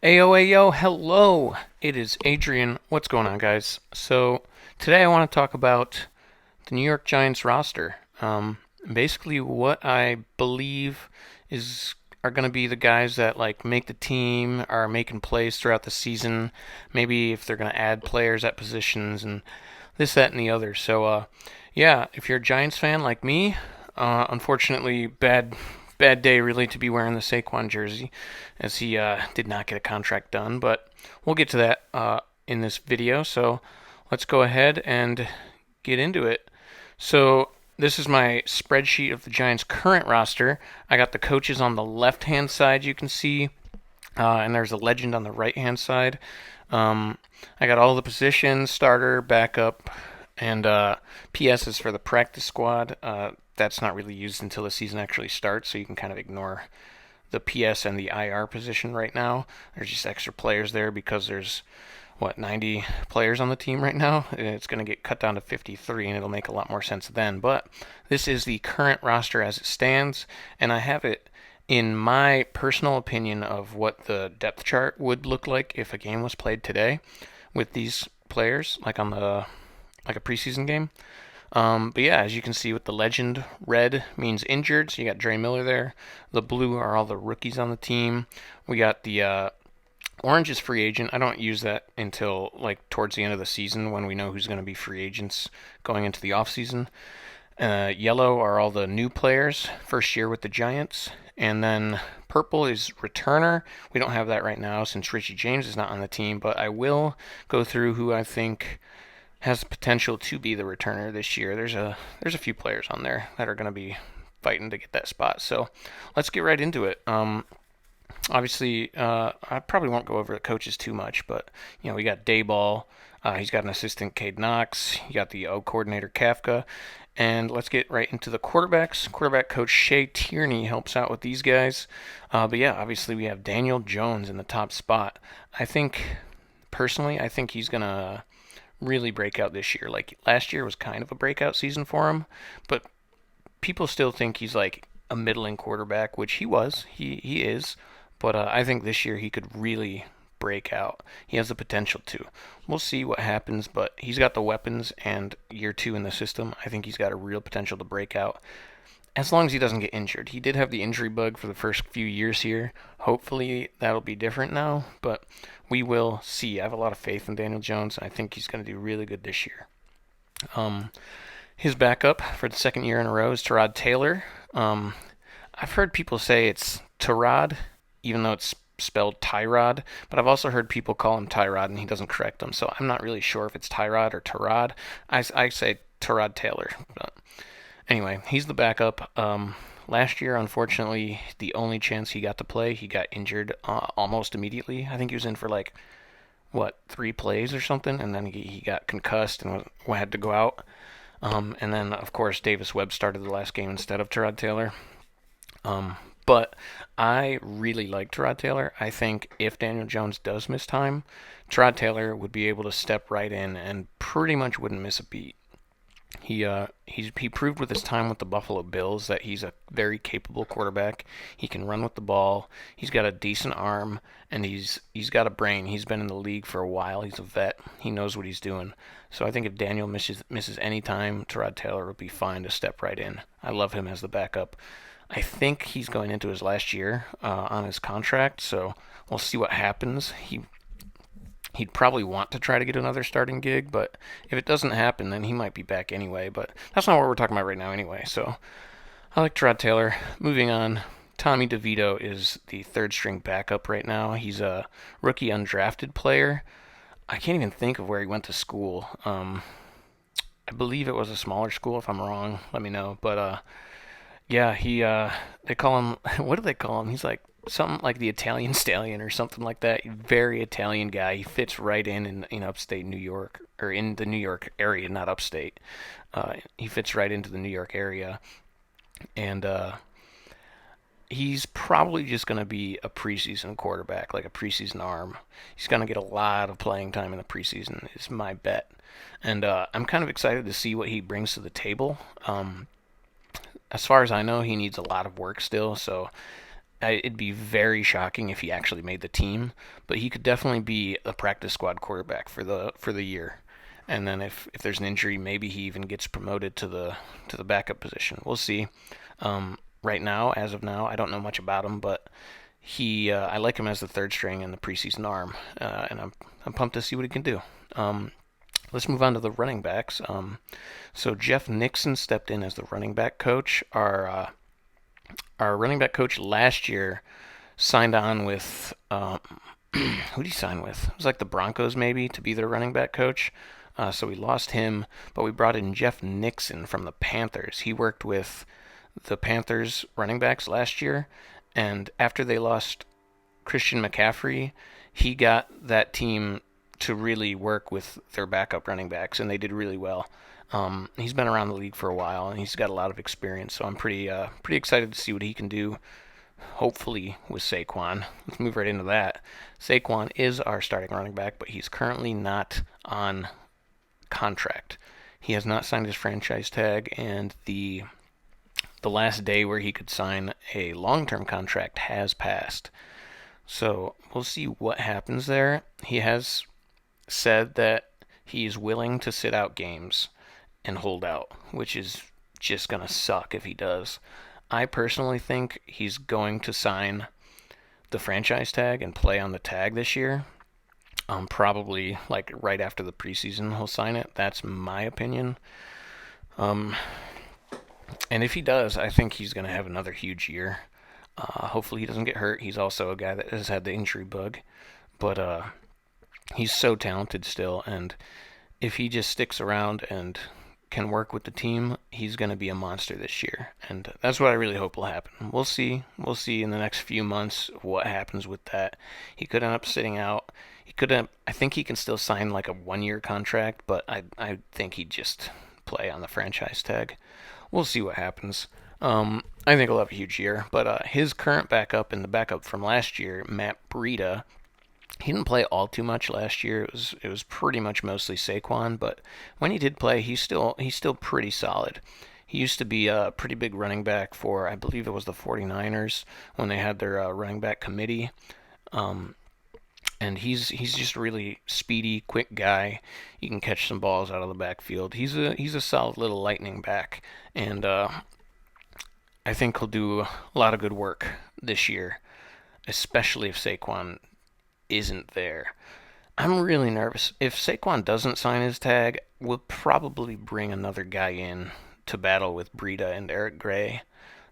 Ayo, ayo, hello. It is Adrian. What's going on, guys? So, today I want to talk about the New York Giants roster. Basically, what I believe is are going to be the guys that like make the team, are making plays throughout the season. Maybe if they're going to add players at positions and this, that, and the other. So, yeah, if you're a Giants fan like me, unfortunately, bad day really to be wearing the Saquon jersey, as he did not get a contract done. But we'll get to that in this video. So let's go ahead and get into it. So this is my spreadsheet of the Giants' current roster. I got the coaches on the left-hand side, you can see, and there's a legend on the right-hand side. Um, I got all the positions: starter, backup, and PS is for the practice squad. That's not really used until the season actually starts, so you can kind of ignore the PS and the IR position right now. There's just extra players there because there's 90 players on the team right now. It's going to get cut down to 53, and it'll make a lot more sense then. But this is the current roster as it stands, and I have it in my personal opinion of what the depth chart would look like if a game was played today with these players, like on the like a preseason game. But yeah, as you can see with the legend, red means injured, so you got Dre Miller there. The blue are all the rookies on the team. We got the orange is free agent. I don't use that until like towards the end of the season when we know who's going to be free agents going into the offseason. Yellow are all the new players, first year with the Giants. And then purple is returner. We don't have that right now since Richie James is not on the team, but I will go through who I think has the potential to be the returner this year. There's a few players on there that are going to be fighting to get that spot. So let's get right into it. Obviously, I probably won't go over the coaches too much, but we got Dayball. He's got an assistant, Cade Knox. You got the O coordinator, Kafka. And let's get right into the quarterbacks. Quarterback coach Shea Tierney helps out with these guys. But yeah, obviously we have Daniel Jones in the top spot. Personally, I think he's going to really break out this year. Like last year was kind of a breakout season for him, but people still think he's like a middling quarterback, which he was. He is, but I think this year he could really break out. He has the potential to. We'll see what happens, but he's got the weapons, and year two in the system, I think he's got a real potential to break out as long as he doesn't get injured. He did have the injury bug for the first few years here. Hopefully that'll be different now, but we will see. I have a lot of faith in Daniel Jones, and I think he's going to do really good this year. Um, his backup for the second year in a row is Tyrod Taylor. I've heard people say it's Tyrod, even though it's spelled Tyrod, but I've also heard people call him Tyrod and he doesn't correct them, so I'm not really sure if it's Tyrod or Tyrod. I say Tyrod Taylor. But anyway, he's the backup. Last year, unfortunately, the only chance he got to play, he got injured almost immediately. I think he was in for like, 3 plays or something, and then he got concussed and had to go out. And then, of course, Davis Webb started the last game instead of Tyrod Taylor. But I really like Tyrod Taylor. I think if Daniel Jones does miss time, Tyrod Taylor would be able to step right in and pretty much wouldn't miss a beat. He proved with his time with the Buffalo Bills that he's a very capable quarterback. He can run with the ball. He's got a decent arm, and he's got a brain. He's been in the league for a while. He's a vet. He knows what he's doing. So I think if Daniel misses any time, Tyrod Taylor will be fine to step right in. I love him as the backup. I think he's going into his last year on his contract, so we'll see what happens. He'd probably want to try to get another starting gig, but if it doesn't happen, then he might be back anyway. But that's not what we're talking about right now anyway. So I like Tyrod Taylor. Moving on, Tommy DeVito is the third string backup right now. He's a rookie undrafted player. I can't even think of where he went to school. I believe it was a smaller school. If I'm wrong, let me know. But yeah, they call him, what do they call him? He's like something like the Italian Stallion or something like that. Very Italian guy. He fits right in upstate New York, or in the New York area, not upstate. He fits right into the New York area, and he's probably just going to be a preseason quarterback, like a preseason arm. He's going to get a lot of playing time in the preseason, is my bet. And I'm kind of excited to see what he brings to the table. As far as I know, he needs a lot of work still, so it'd be very shocking if he actually made the team, but he could definitely be a practice squad quarterback for the year. And then if there's an injury, maybe he even gets promoted to the backup position. We'll see. Right now, as of now, I don't know much about him, but I like him as the third string in the preseason arm, and I'm pumped to see what he can do. Let's move on to the running backs. So Jeff Nixon stepped in as the running back coach. Our running back coach last year signed on with who did he sign with? It was like the Broncos maybe to be their running back coach. So we lost him, but we brought in Jeff Nixon from the Panthers. He worked with the Panthers running backs last year, and after they lost Christian McCaffrey, he got that team to really work with their backup running backs, and they did really well. He's been around the league for a while, and he's got a lot of experience, so I'm pretty excited to see what he can do. Hopefully with Saquon. Let's move right into that. Saquon is our starting running back, but he's currently not on contract. He has not signed his franchise tag, and the last day where he could sign a long-term contract has passed. So we'll see what happens there. He has said that he's willing to sit out games and hold out, which is just going to suck if he does. I personally think he's going to sign the franchise tag and play on the tag this year. Probably like right after the preseason he'll sign it. That's my opinion. Um, and if he does, I think he's going to have another huge year. Hopefully he doesn't get hurt. He's also a guy that has had the injury bug, but he's so talented still, and if he just sticks around and can work with the team, he's going to be a monster this year, and that's what I really hope will happen. We'll see. We'll see in the next few months what happens with that. He could end up sitting out. He could. I think he can still sign like a 1-year contract, but I think he'd just play on the franchise tag. We'll see what happens. I think he'll have a huge year, but his current backup and the backup from last year, Matt Breida, he didn't play all too much last year. It was pretty much mostly Saquon, but when he did play, he's still pretty solid. He used to be a pretty big running back for, I believe it was the 49ers when they had their running back committee. Um, and he's just a really speedy, quick guy. He can catch some balls out of the backfield. He's a solid little lightning back, and I think he'll do a lot of good work this year, especially if Saquon isn't there. I'm really nervous. If Saquon doesn't sign his tag, we'll probably bring another guy in to battle with Breida and Eric Gray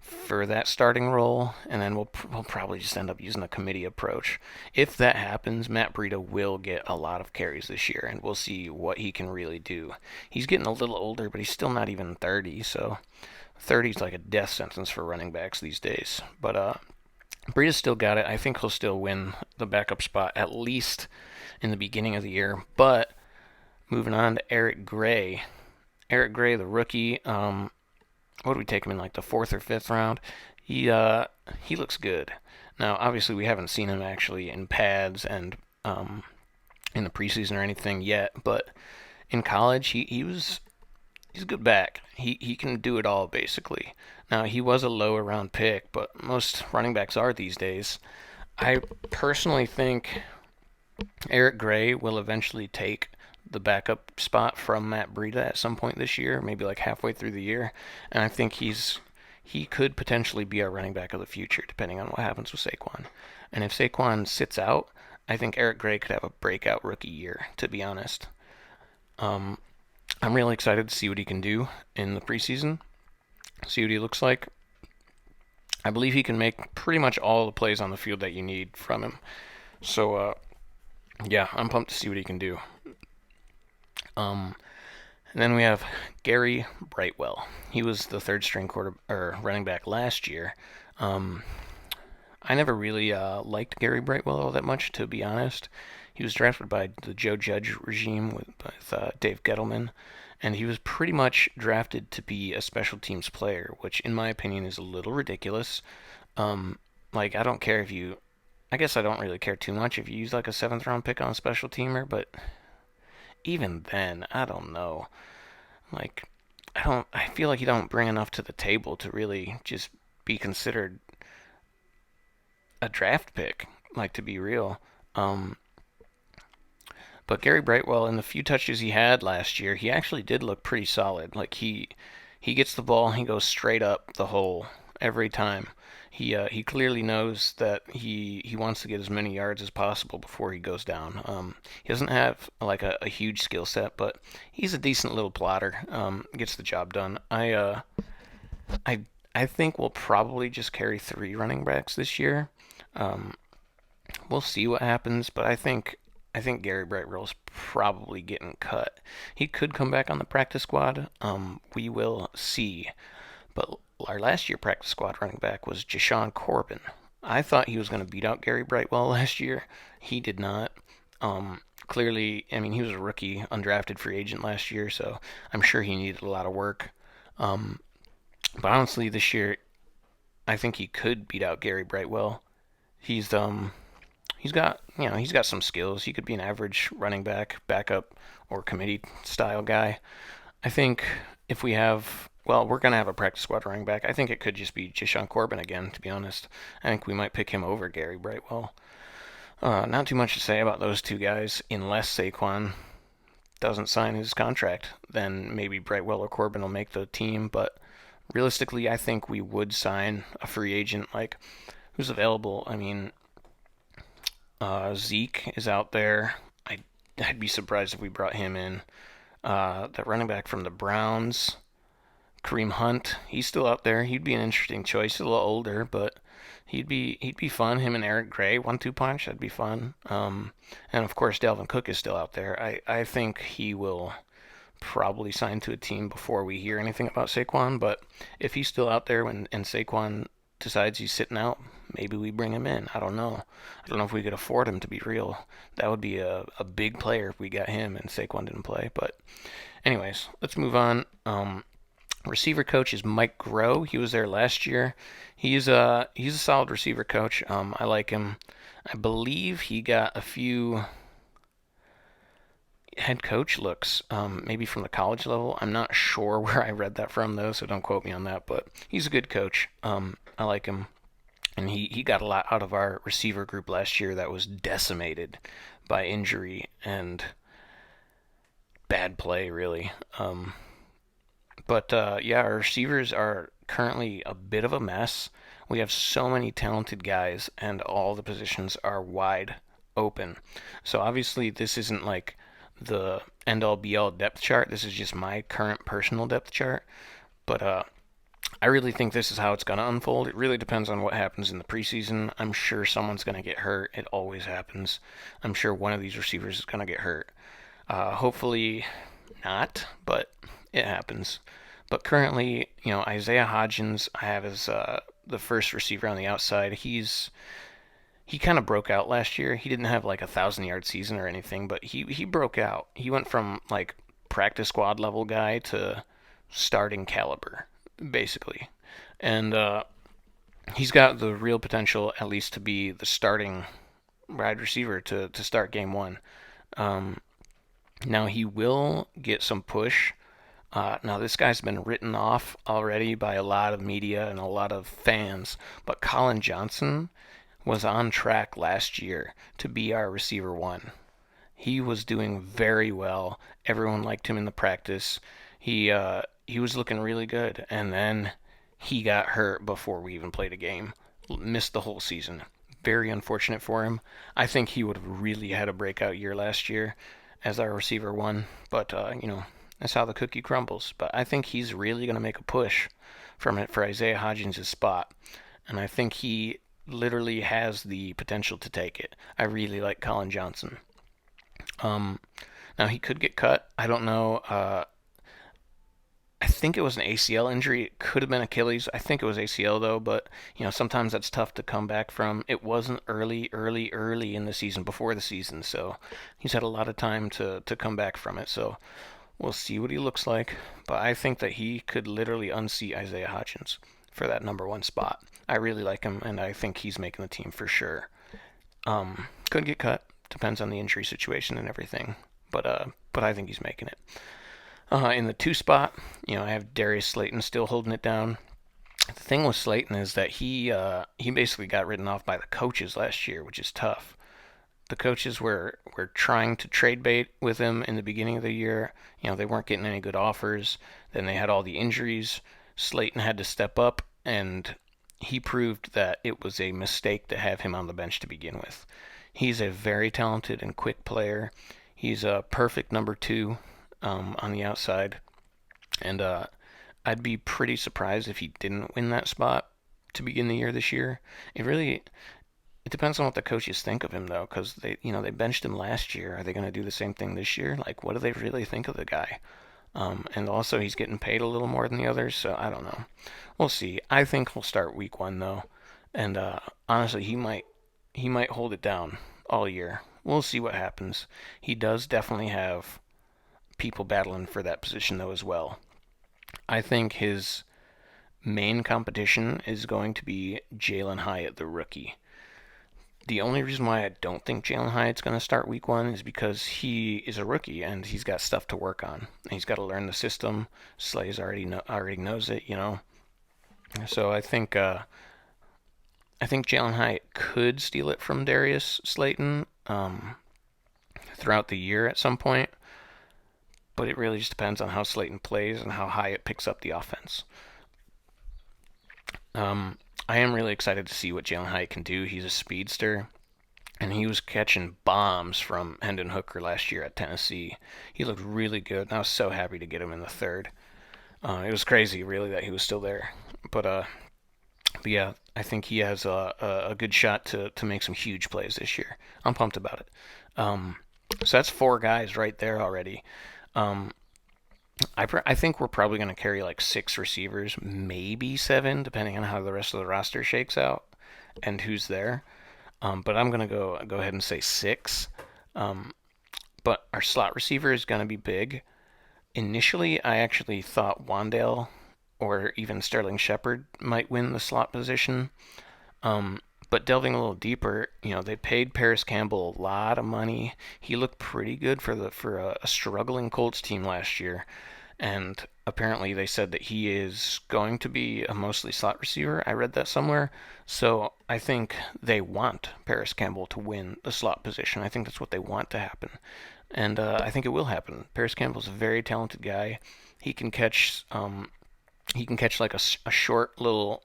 for that starting role, and then we'll probably just end up using a committee approach. If that happens, Matt Breida will get a lot of carries this year, and we'll see what he can really do. He's getting a little older, but he's still not even 30, so 30 is like a death sentence for running backs these days. But Breida's still got it. I think he'll still win the backup spot at least in the beginning of the year. But moving on to Eric Gray. Eric Gray, the rookie. What did we take him in, like the fourth or fifth round? He looks good. Now, obviously, we haven't seen him actually in pads and in the preseason or anything yet. But in college, he's a good back. He can do it all basically. Now he was a lower round pick, but most running backs are these days. I personally think Eric Gray will eventually take the backup spot from Matt Breida at some point this year, maybe like halfway through the year, and I think he could potentially be our running back of the future, depending on what happens with Saquon. And if Saquon sits out, I think Eric Gray could have a breakout rookie year, to be honest. Um, I'm really excited to see what he can do in the preseason, see what he looks like. I believe he can make pretty much all the plays on the field that you need from him. So, yeah, I'm pumped to see what he can do. Um, and then we have Gary Brightwell. He was the third string quarter or running back last year. Um, I never really liked Gary Brightwell all that much, to be honest. He was drafted by the Joe Judge regime with Dave Gettleman, and he was pretty much drafted to be a special teams player, which in my opinion is a little ridiculous. Um, like I don't care if you, I guess I don't really care too much if you use like a seventh round pick on a special teamer, but even then, I don't know. Like I feel like you don't bring enough to the table to really just be considered a draft pick, like to be real. Um, but Gary Brightwell, in the few touches he had last year, he actually did look pretty solid. Like he gets the ball, he goes straight up the hole every time. He clearly knows that he wants to get as many yards as possible before he goes down. He doesn't have like a huge skill set, but he's a decent little plotter. Gets the job done. I I think we'll probably just carry three running backs this year. Um, we'll see what happens, but I think Gary Brightwell's probably getting cut. He could come back on the practice squad. We will see. But our last year practice squad running back was Jashawn Corbin. I thought he was going to beat out Gary Brightwell last year. He did not. Clearly, I mean, he was a rookie, undrafted free agent last year, so I'm sure he needed a lot of work. Um, but honestly, this year, I think he could beat out Gary Brightwell. He's got some skills. He could be an average running back, backup, or committee style guy. I think if we have, well, we're going to have a practice squad running back. I think it could just be Jashawn Corbin again, to be honest. I think we might pick him over Gary Brightwell. Not too much to say about those two guys, unless Saquon doesn't sign his contract. Then maybe Brightwell or Corbin will make the team. But realistically, I think we would sign a free agent like who's available. I mean, Zeke is out there. I'd be surprised if we brought him in. That running back from the Browns, Kareem Hunt, he's still out there. He'd be an interesting choice. He's a little older, but he'd be fun. Him and Eric Gray, 1-2 punch, that'd be fun. And of course, Dalvin Cook is still out there. I think he will probably sign to a team before we hear anything about Saquon. But if he's still out there and Saquon decides he's sitting out, maybe we bring him in. I don't know. I don't know if we could afford him, to be real. That would be a big player if we got him and Saquon didn't play. But anyways, let's move on. Receiver coach is Mike Groh. He was there last year. He's a solid receiver coach. I like him. I believe he got a few head coach looks, maybe from the college level. I'm not sure where I read that from though, so don't quote me on that. But he's a good coach. I like him, and he got a lot out of our receiver group last year that was decimated by injury and bad play, really. But yeah, our receivers are currently a bit of a mess. We have so many talented guys, and all the positions are wide open. So obviously, this isn't like the end all be all depth chart. This is just my current personal depth chart. But I really think this is how it's going to unfold. It really depends on what happens in the preseason. I'm sure someone's going to get hurt. It always happens. I'm sure one of these receivers is going to get hurt. Hopefully not, but it happens. But currently, Isaiah Hodgins, I have as the first receiver on the outside. He kind of broke out last year. He didn't have like 1,000-yard season or anything, but he broke out. He went from like practice squad level guy to starting caliber, basically. And he's got the real potential, at least, to be the starting wide receiver to start game one. Um, Now he will get some push. Now this guy's been written off already by a lot of media and a lot of fans, but Colin Johnson was on track last year to be our receiver one. He was doing very well. Everyone liked him in the practice. He was looking really good, and then he got hurt before we even played a game. Missed the whole season. Very unfortunate for him. I think he would have really had a breakout year last year as our receiver one, but that's how the cookie crumbles. But I think he's really going to make a push from it for Isaiah Hodgins' spot, and I think he literally has the potential to take it. I really like Colin Johnson. Um, Now he could get cut. I don't know. I think it was an ACL injury. It could have been Achilles. I think it was ACL though, but sometimes that's tough to come back from. It wasn't early in the season, before the season, so he's had a lot of time to come back from it. So we'll see what he looks like. But I think that he could literally unseat Isaiah Hodgins for that number one spot. I really like him, and I think he's making the team for sure. Could get cut. Depends on the injury situation and everything. But I think he's making it. In the two spot, I have Darius Slayton still holding it down. The thing with Slayton is that he basically got written off by the coaches last year, which is tough. The coaches were trying to trade bait with him in the beginning of the year. They weren't getting any good offers. Then they had all the injuries. Slayton had to step up, and he proved that it was a mistake to have him on the bench to begin with. He's a very talented and quick player. He's a perfect number two on the outside, and I'd be pretty surprised if he didn't win that spot to begin the year this year. It depends on what the coaches think of him though, because they benched him last year. Are they going to do the same thing this year? Like, what do they really think of the guy? And also, he's getting paid a little more than the others, so I don't know. We'll see. I think he'll start week one though, and honestly, he might hold it down all year. We'll see what happens. He does definitely have people battling for that position though as well. I think his main competition is going to be Jalen Hyatt, the rookie. The only reason why I don't think Jalen Hyatt's going to start week one is because he is a rookie and he's got stuff to work on. He's got to learn the system. Slays already knows it. So I think Jalen Hyatt could steal it from Darius Slayton throughout the year at some point, but it really just depends on how Slayton plays and how Hyatt picks up the offense. I am really excited to see what Jalen Hyatt can do. He's a speedster, and he was catching bombs from Hendon Hooker last year at Tennessee. He looked really good, and I was so happy to get him in the third. It was crazy, really, that he was still there. But yeah, I think he has a good shot to make some huge plays this year. I'm pumped about it. So that's four guys right there already. Um, I think we're probably going to carry like six receivers, maybe seven, depending on how the rest of the roster shakes out and who's there. But I'm going to go ahead and say six. Um, but our slot receiver is going to be big. Initially, I actually thought Wandale or even Sterling Shepard might win the slot position. Um, but delving a little deeper, they paid Paris Campbell a lot of money. He looked pretty good for a struggling Colts team last year, and apparently they said that he is going to be a mostly slot receiver. I read that somewhere. So I think they want Paris Campbell to win the slot position. I think that's what they want to happen. And I think it will happen. Paris Campbell's a very talented guy. He can catch like a short little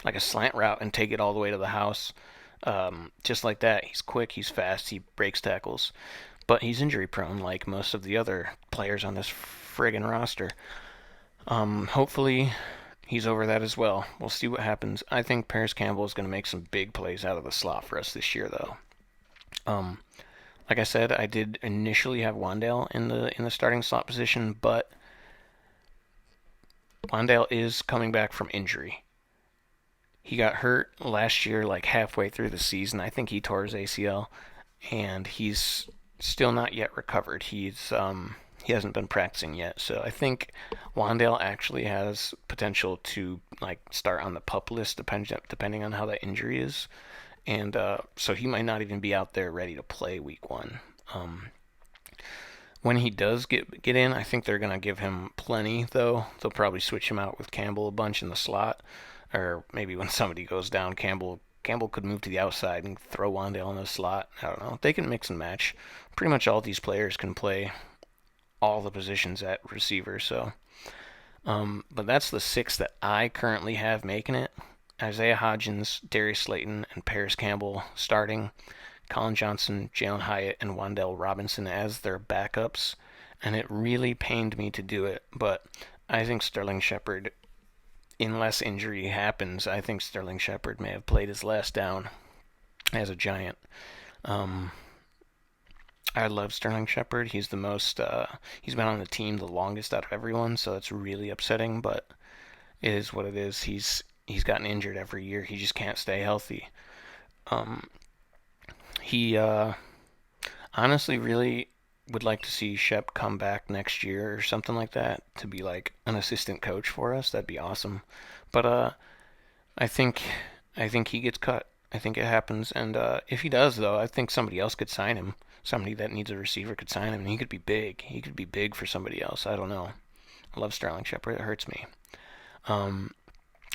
like a slant route and take it all the way to the house. Just like that. He's quick, he's fast, he breaks tackles. But he's injury prone like most of the other players on this friggin' roster. Hopefully he's over that as well. We'll see what happens. I think Paris Campbell is going to make some big plays out of the slot for us this year, though. Um, like I said, I did initially have Wandale in the starting slot position, but Wandale is coming back from injury. He got hurt last year, like halfway through the season. I think he tore his ACL, and he's still not yet recovered. He hasn't been practicing yet, so I think Wandale actually has potential to like start on the pup list, depending on how that injury is, and so he might not even be out there ready to play week one. When he does get in, I think they're gonna give him plenty though. They'll probably switch him out with Campbell a bunch in the slot, or maybe when somebody goes down, Campbell could move to the outside and throw Wandale in the slot. I don't know. They can mix and match. Pretty much all these players can play all the positions at receiver. So, but that's the six that I currently have making it. Isaiah Hodgins, Darius Slayton, and Paris Campbell starting. Colin Johnson, Jalen Hyatt, and Wandale Robinson as their backups. And it really pained me to do it, but I think Sterling Shepard, unless injury happens, I think Sterling Shepard may have played his last down as a Giant. Um, I love Sterling Shepard. He's been on the team the longest out of everyone, so it's really upsetting, but it is what it is. He's gotten injured every year. He just can't stay healthy. Um, he honestly really would like to see Shep come back next year or something like that to be like an assistant coach for us. That'd be awesome. But I think I think he gets cut. I think it happens, and if he does, though, I think somebody else could sign him. Somebody that needs a receiver could sign him, and he could be big. He could be big for somebody else. I don't know. I love Sterling Shepard. It hurts me. Um,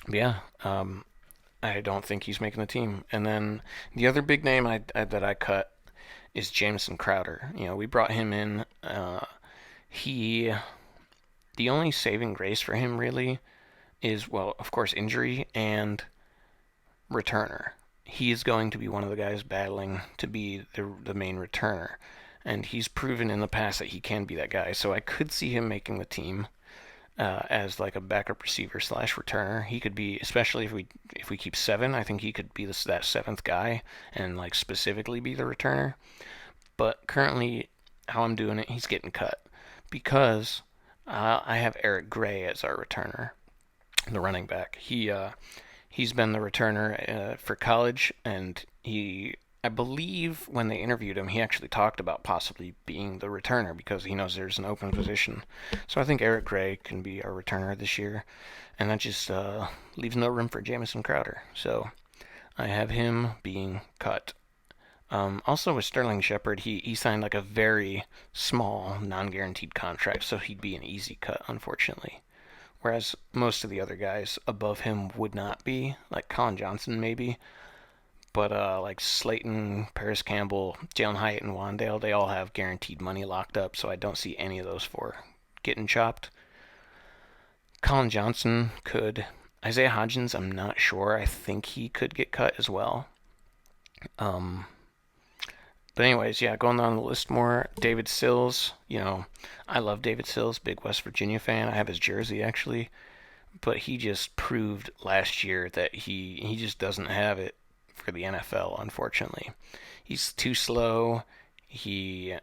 Yeah, I don't think he's making the team. And then the other big name that I cut is Jamison Crowder. We brought him in. He the only saving grace for him really is, well, of course, injury and returner. He is going to be one of the guys battling to be the main returner, and he's proven in the past that he can be that guy. So I could see him making the team as like a backup receiver slash returner. He could be, especially if we keep seven. I think he could be that seventh guy and like specifically be the returner. But currently, how I'm doing it, he's getting cut because I have Eric Gray as our returner, the running back. He's been the returner for college, and I believe when they interviewed him, he actually talked about possibly being the returner because he knows there's an open position. So I think Eric Gray can be our returner this year, and that just leaves no room for Jamison Crowder. So I have him being cut. Also with Sterling Shepard, he signed like a very small, non-guaranteed contract, so he'd be an easy cut, unfortunately. Whereas most of the other guys above him would not be, like Colin Johnson maybe, but like Slayton, Paris Campbell, Jalen Hyatt, and Wandale, they all have guaranteed money locked up, so I don't see any of those four getting chopped. Colin Johnson could. Isaiah Hodgins, I'm not sure. I think he could get cut as well. Um, but anyways, yeah, going down the list more. David Sills, I love David Sills, big West Virginia fan. I have his jersey actually, but he just proved last year that he just doesn't have it for the NFL. Unfortunately, he's too slow. He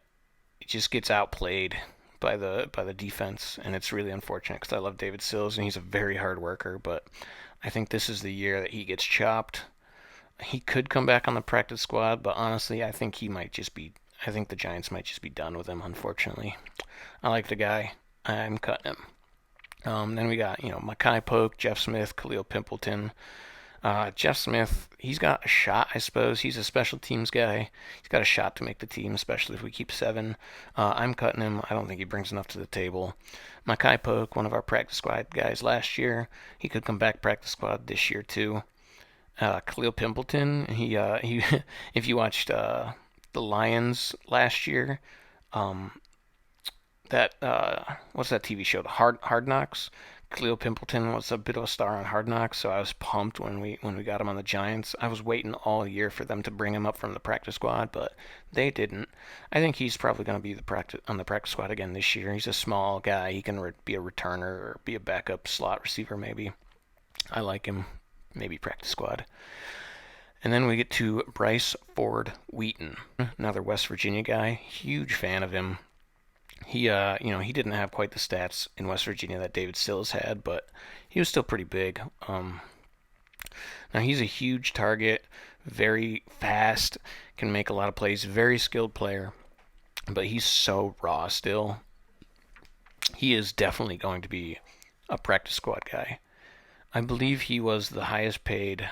just gets outplayed by the defense, and it's really unfortunate because I love David Sills and he's a very hard worker. But I think this is the year that he gets chopped. He could come back on the practice squad, but honestly, I think he might just be. I think the Giants might just be done with him. Unfortunately, I like the guy. I'm cutting him. Then we got, Makai Polk, Jeff Smith, Khalil Pimpleton. Jeff Smith, he's got a shot, I suppose. He's a special teams guy. He's got a shot to make the team, especially if we keep seven. I'm cutting him. I don't think he brings enough to the table. Makai Polk, one of our practice squad guys last year, he could come back practice squad this year too. Khalil Pimpleton, he if you watched the Lions last year, um, that what's that TV show? The Hard Knocks. Khalil Pimpleton was a bit of a star on Hard Knocks, so I was pumped when we got him on the Giants. I was waiting all year for them to bring him up from the practice squad, but they didn't. I think he's probably going to be on the practice squad again this year. He's a small guy. He can be a returner or be a backup slot receiver maybe. I like him. Maybe practice squad. And then we get to Bryce Ford Wheaton, another West Virginia guy. Huge fan of him. He didn't have quite the stats in West Virginia that David Sills had, but he was still pretty big. Now he's a huge target, very fast, can make a lot of plays, very skilled player, but he's so raw still. He is definitely going to be a practice squad guy. I believe he was the highest paid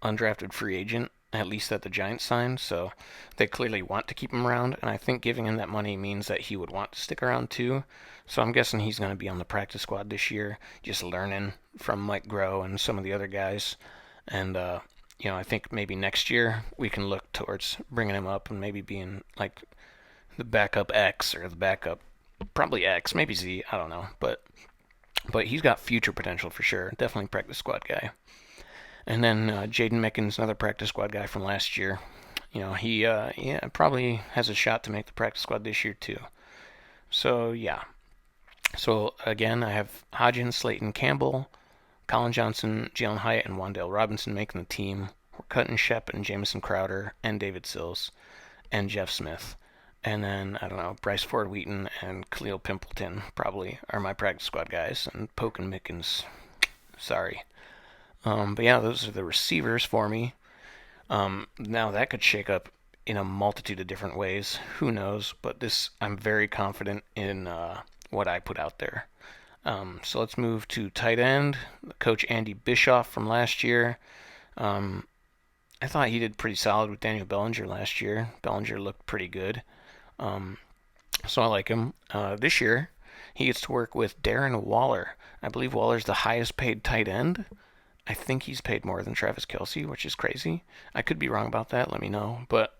undrafted free agent, at least that the Giants signed, so they clearly want to keep him around, and I think giving him that money means that he would want to stick around too. So I'm guessing he's going to be on the practice squad this year, just learning from Mike Groh and some of the other guys. And, I think maybe next year we can look towards bringing him up and maybe being like the backup X or the backup, probably X, maybe Z, I don't know. But he's got future potential for sure. Definitely practice squad guy. And then Jaden Mickens, another practice squad guy from last year. He probably has a shot to make the practice squad this year too. So yeah. So again, I have Hodgins, Slayton, Campbell, Colin Johnson, Jalen Hyatt, and Wandale Robinson making the team. We're cutting Shep and Jamison Crowder and David Sills and Jeff Smith. And then, I don't know, Bryce Ford Wheaton and Khalil Pimpleton probably are my practice squad guys. And Polk and Mickens, sorry. But yeah, those are the receivers for me. Now that could shake up in a multitude of different ways. Who knows? But I'm very confident in what I put out there. So let's move to tight end. Coach Andy Bischoff from last year. I thought he did pretty solid with Daniel Bellinger last year. Bellinger looked pretty good. So I like him. This year, he gets to work with Darren Waller. I believe Waller's the highest paid tight end. I think he's paid more than Travis Kelce, which is crazy. I could be wrong about that. Let me know. But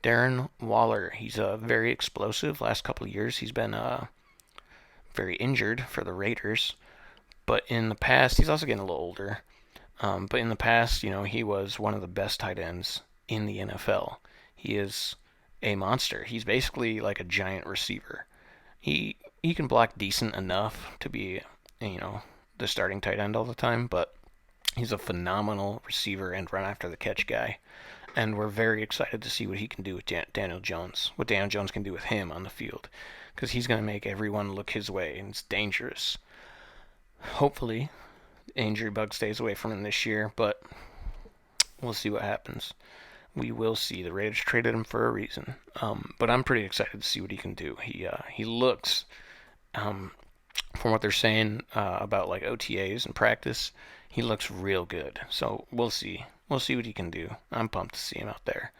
Darren Waller, he's very explosive. Last couple of years, he's been very injured for the Raiders. But in the past, he's also getting a little older. But in the past, he was one of the best tight ends in the NFL. He is a monster. He's basically like a giant receiver. He can block decent enough to be, the starting tight end all the time, but he's a phenomenal receiver and run after the catch guy. And we're very excited to see what he can do with Daniel Jones, what Daniel Jones can do with him on the field, because he's going to make everyone look his way, and it's dangerous. Hopefully, the injury bug stays away from him this year, but we'll see what happens. We will see. The Raiders traded him for a reason, but I'm pretty excited to see what he can do. He looks, from what they're saying about like OTAs and practice, he looks real good. So we'll see. We'll see what he can do. I'm pumped to see him out there.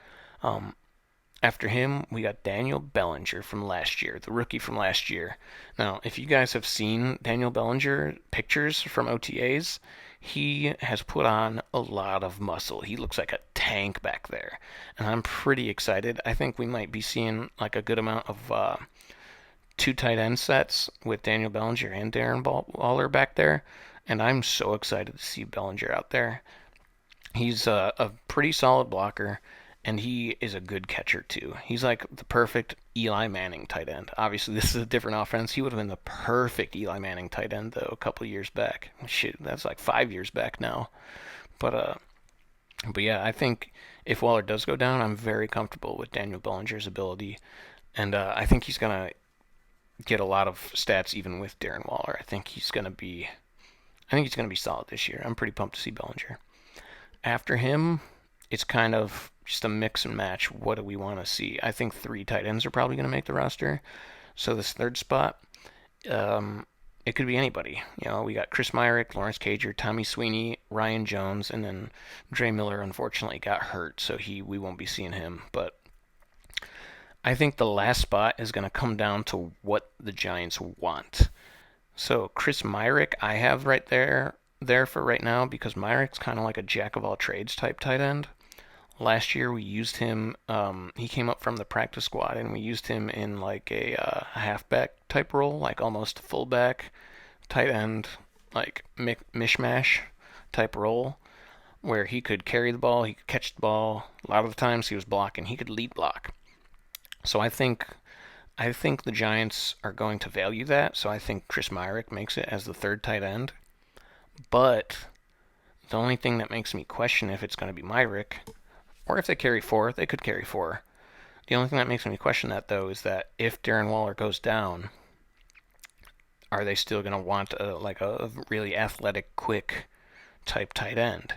Um, After him, we got Daniel Bellinger from last year, the rookie from last year. Now, if you guys have seen Daniel Bellinger pictures from OTAs, he has put on a lot of muscle. He looks like a tank back there. And I'm pretty excited. I think we might be seeing like a good amount of two tight end sets with Daniel Bellinger and Darren Waller back there. And I'm so excited to see Bellinger out there. He's a pretty solid blocker, and he is a good catcher too. He's like the perfect Eli Manning tight end. Obviously, this is a different offense. He would have been the perfect Eli Manning tight end though a couple of years back. Shit, that's like 5 years back now. But but yeah, I think if Waller does go down, I'm very comfortable with Daniel Bellinger's ability, and I think he's gonna get a lot of stats even with Darren Waller. I think he's gonna be solid this year. I'm pretty pumped to see Bellinger. After him, it's kind of just a mix and match. What do we want to see? I think three tight ends are probably going to make the roster. So this third spot, it could be anybody. We got Chris Myrick, Lawrence Cager, Tommy Sweeney, Ryan Jones, and then Dre Miller unfortunately got hurt, so we won't be seeing him. But I think the last spot is going to come down to what the Giants want. So Chris Myrick, I have right there for right now because Myrick's kind of like a jack of all trades type tight end. Last year we used him. He came up from the practice squad, and we used him in like a halfback type role, like almost fullback, tight end, like mishmash type role, where he could carry the ball, he could catch the ball. A lot of the times he was blocking. He could lead block. So I think the Giants are going to value that. So I think Chris Myrick makes it as the third tight end. But the only thing that makes me question if it's going to be Myrick, or if they carry four, they could carry four. The only thing that makes me question that, though, is that if Darren Waller goes down, are they still going to want a really athletic, quick type tight end?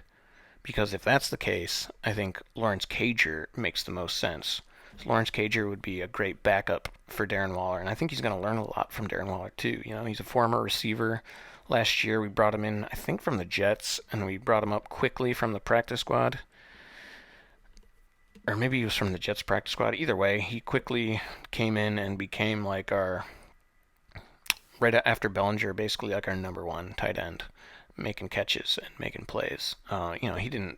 Because if that's the case, I think Lawrence Cager makes the most sense. So Lawrence Cager would be a great backup for Darren Waller, and I think he's going to learn a lot from Darren Waller, too. He's a former receiver. Last year, we brought him in, I think, from the Jets, and we brought him up quickly from the practice squad. Or maybe he was from the Jets practice squad. Either way, he quickly came in and became like right after Bellinger, basically like our number one tight end, making catches and making plays. He didn't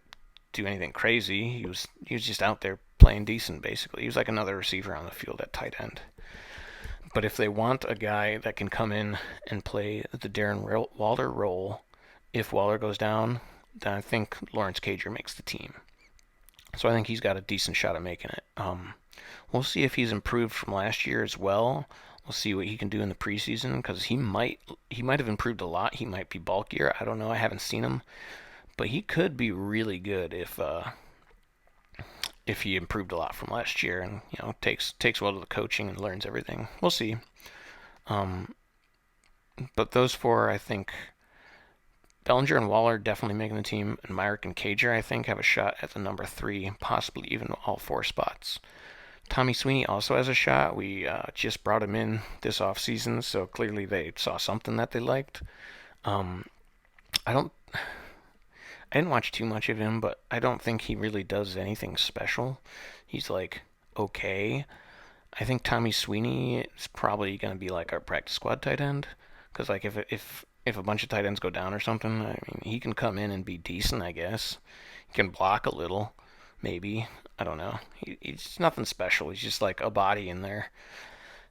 do anything crazy. He was just out there playing decent, basically. He was like another receiver on the field at tight end. But if they want a guy that can come in and play the Darren Waller role, if Waller goes down, then I think Lawrence Cager makes the team. So I think he's got a decent shot at making it. We'll see if he's improved from last year as well. We'll see what he can do in the preseason because he might have improved a lot. He might be bulkier. I don't know. I haven't seen him, but he could be really good if he improved a lot from last year and takes well to the coaching and learns everything. We'll see. But those four, I think, Bellinger and Waller definitely making the team, and Myrick and Cager, I think, have a shot at the number 3, possibly even all 4 spots. Tommy Sweeney also has a shot. We just brought him in this offseason, so clearly they saw something that they liked. I didn't watch too much of him, but I don't think he really does anything special. He's like okay. I think Tommy Sweeney is probably going to be like our practice squad tight end, because like if a bunch of tight ends go down or something, I mean he can come in and be decent, I guess. He can block a little, maybe. I don't know. He's nothing special. He's just like a body in there.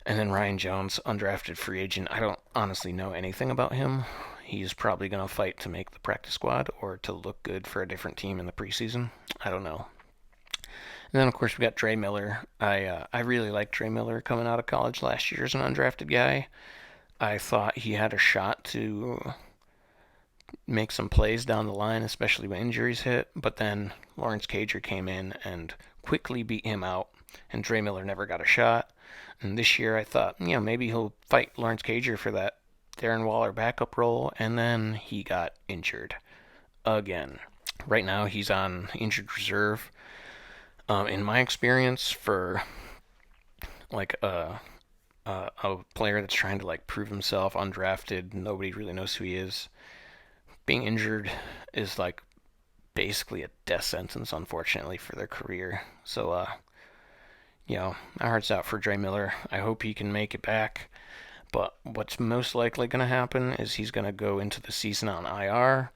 And then Ryan Jones, undrafted free agent. I don't honestly know anything about him. He's probably going to fight to make the practice squad or to look good for a different team in the preseason. I don't know. And then of course we got Dre Miller. I really liked Dre Miller coming out of college last year as an undrafted guy. I thought he had a shot to make some plays down the line, especially when injuries hit. But then Lawrence Cager came in and quickly beat him out, and Dre Miller never got a shot. And this year I thought, maybe he'll fight Lawrence Cager for that Darren Waller backup role, and then he got injured again. Right now he's on injured reserve. In my experience, for like a player that's trying to like prove himself, undrafted, nobody really knows who he is. Being injured is like basically a death sentence, unfortunately, for their career. So, my heart's out for Dre Miller. I hope he can make it back. But what's most likely going to happen is he's going to go into the season on IR,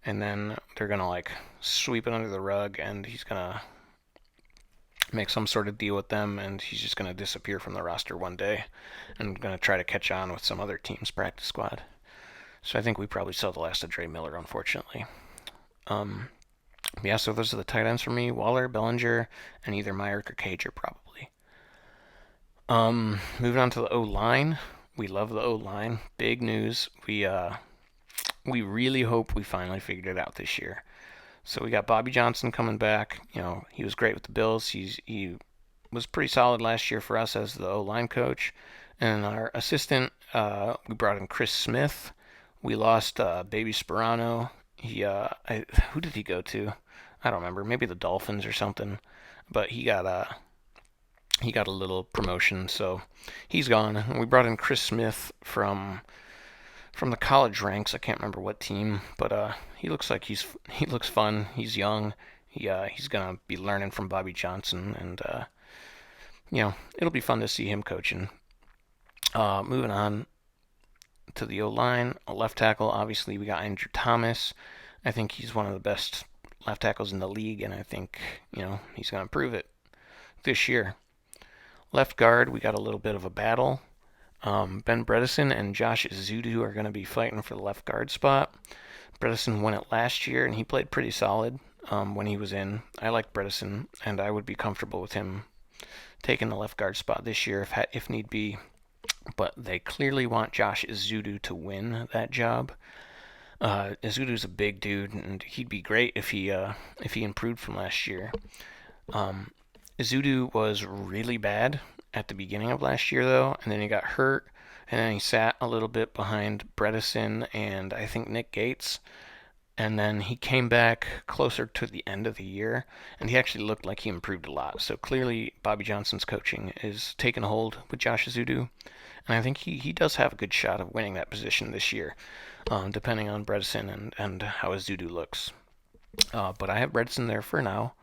and then they're going to like sweep it under the rug, and he's going to make some sort of deal with them, and he's just going to disappear from the roster one day and going to try to catch on with some other team's practice squad. So I think we probably saw the last of Dre Miller, unfortunately. Yeah, so those are the tight ends for me: Waller, Bellinger, and either Myrick or Cager, probably. Moving on to the O line. We love the O line. Big news. We really hope we finally figured it out this year. So we got Bobby Johnson coming back. He was great with the Bills. He was pretty solid last year for us as the O line coach. And our assistant, we brought in Chris Smith. We lost Baby Sperano. Who did he go to? I don't remember. Maybe the Dolphins or something. But he got a little promotion, so he's gone. And we brought in Chris Smith from the college ranks. I can't remember what team, but he looks like he looks fun. He's young. He's gonna be learning from Bobby Johnson, and it'll be fun to see him coaching. Moving on to the O line, a left tackle. Obviously, we got Andrew Thomas. I think he's one of the best left tackles in the league, and I think he's gonna prove it this year. Left guard, we got a little bit of a battle. Ben Bredesen and Josh Ezeudu are going to be fighting for the left guard spot. Bredesen won it last year, and he played pretty solid when he was in. I like Bredesen, and I would be comfortable with him taking the left guard spot this year if need be. But they clearly want Josh Ezeudu to win that job. Ezeudu's a big dude, and he'd be great if he improved from last year. Ezeudu was really bad at the beginning of last year, though, and then he got hurt, and then he sat a little bit behind Bredesen and I think Nick Gates, and then he came back closer to the end of the year, and he actually looked like he improved a lot. So clearly, Bobby Johnson's coaching is taking hold with Josh Ezeudu, and I think he does have a good shot of winning that position this year, depending on Bredesen and how Ezeudu looks. But I have Bredesen there for now.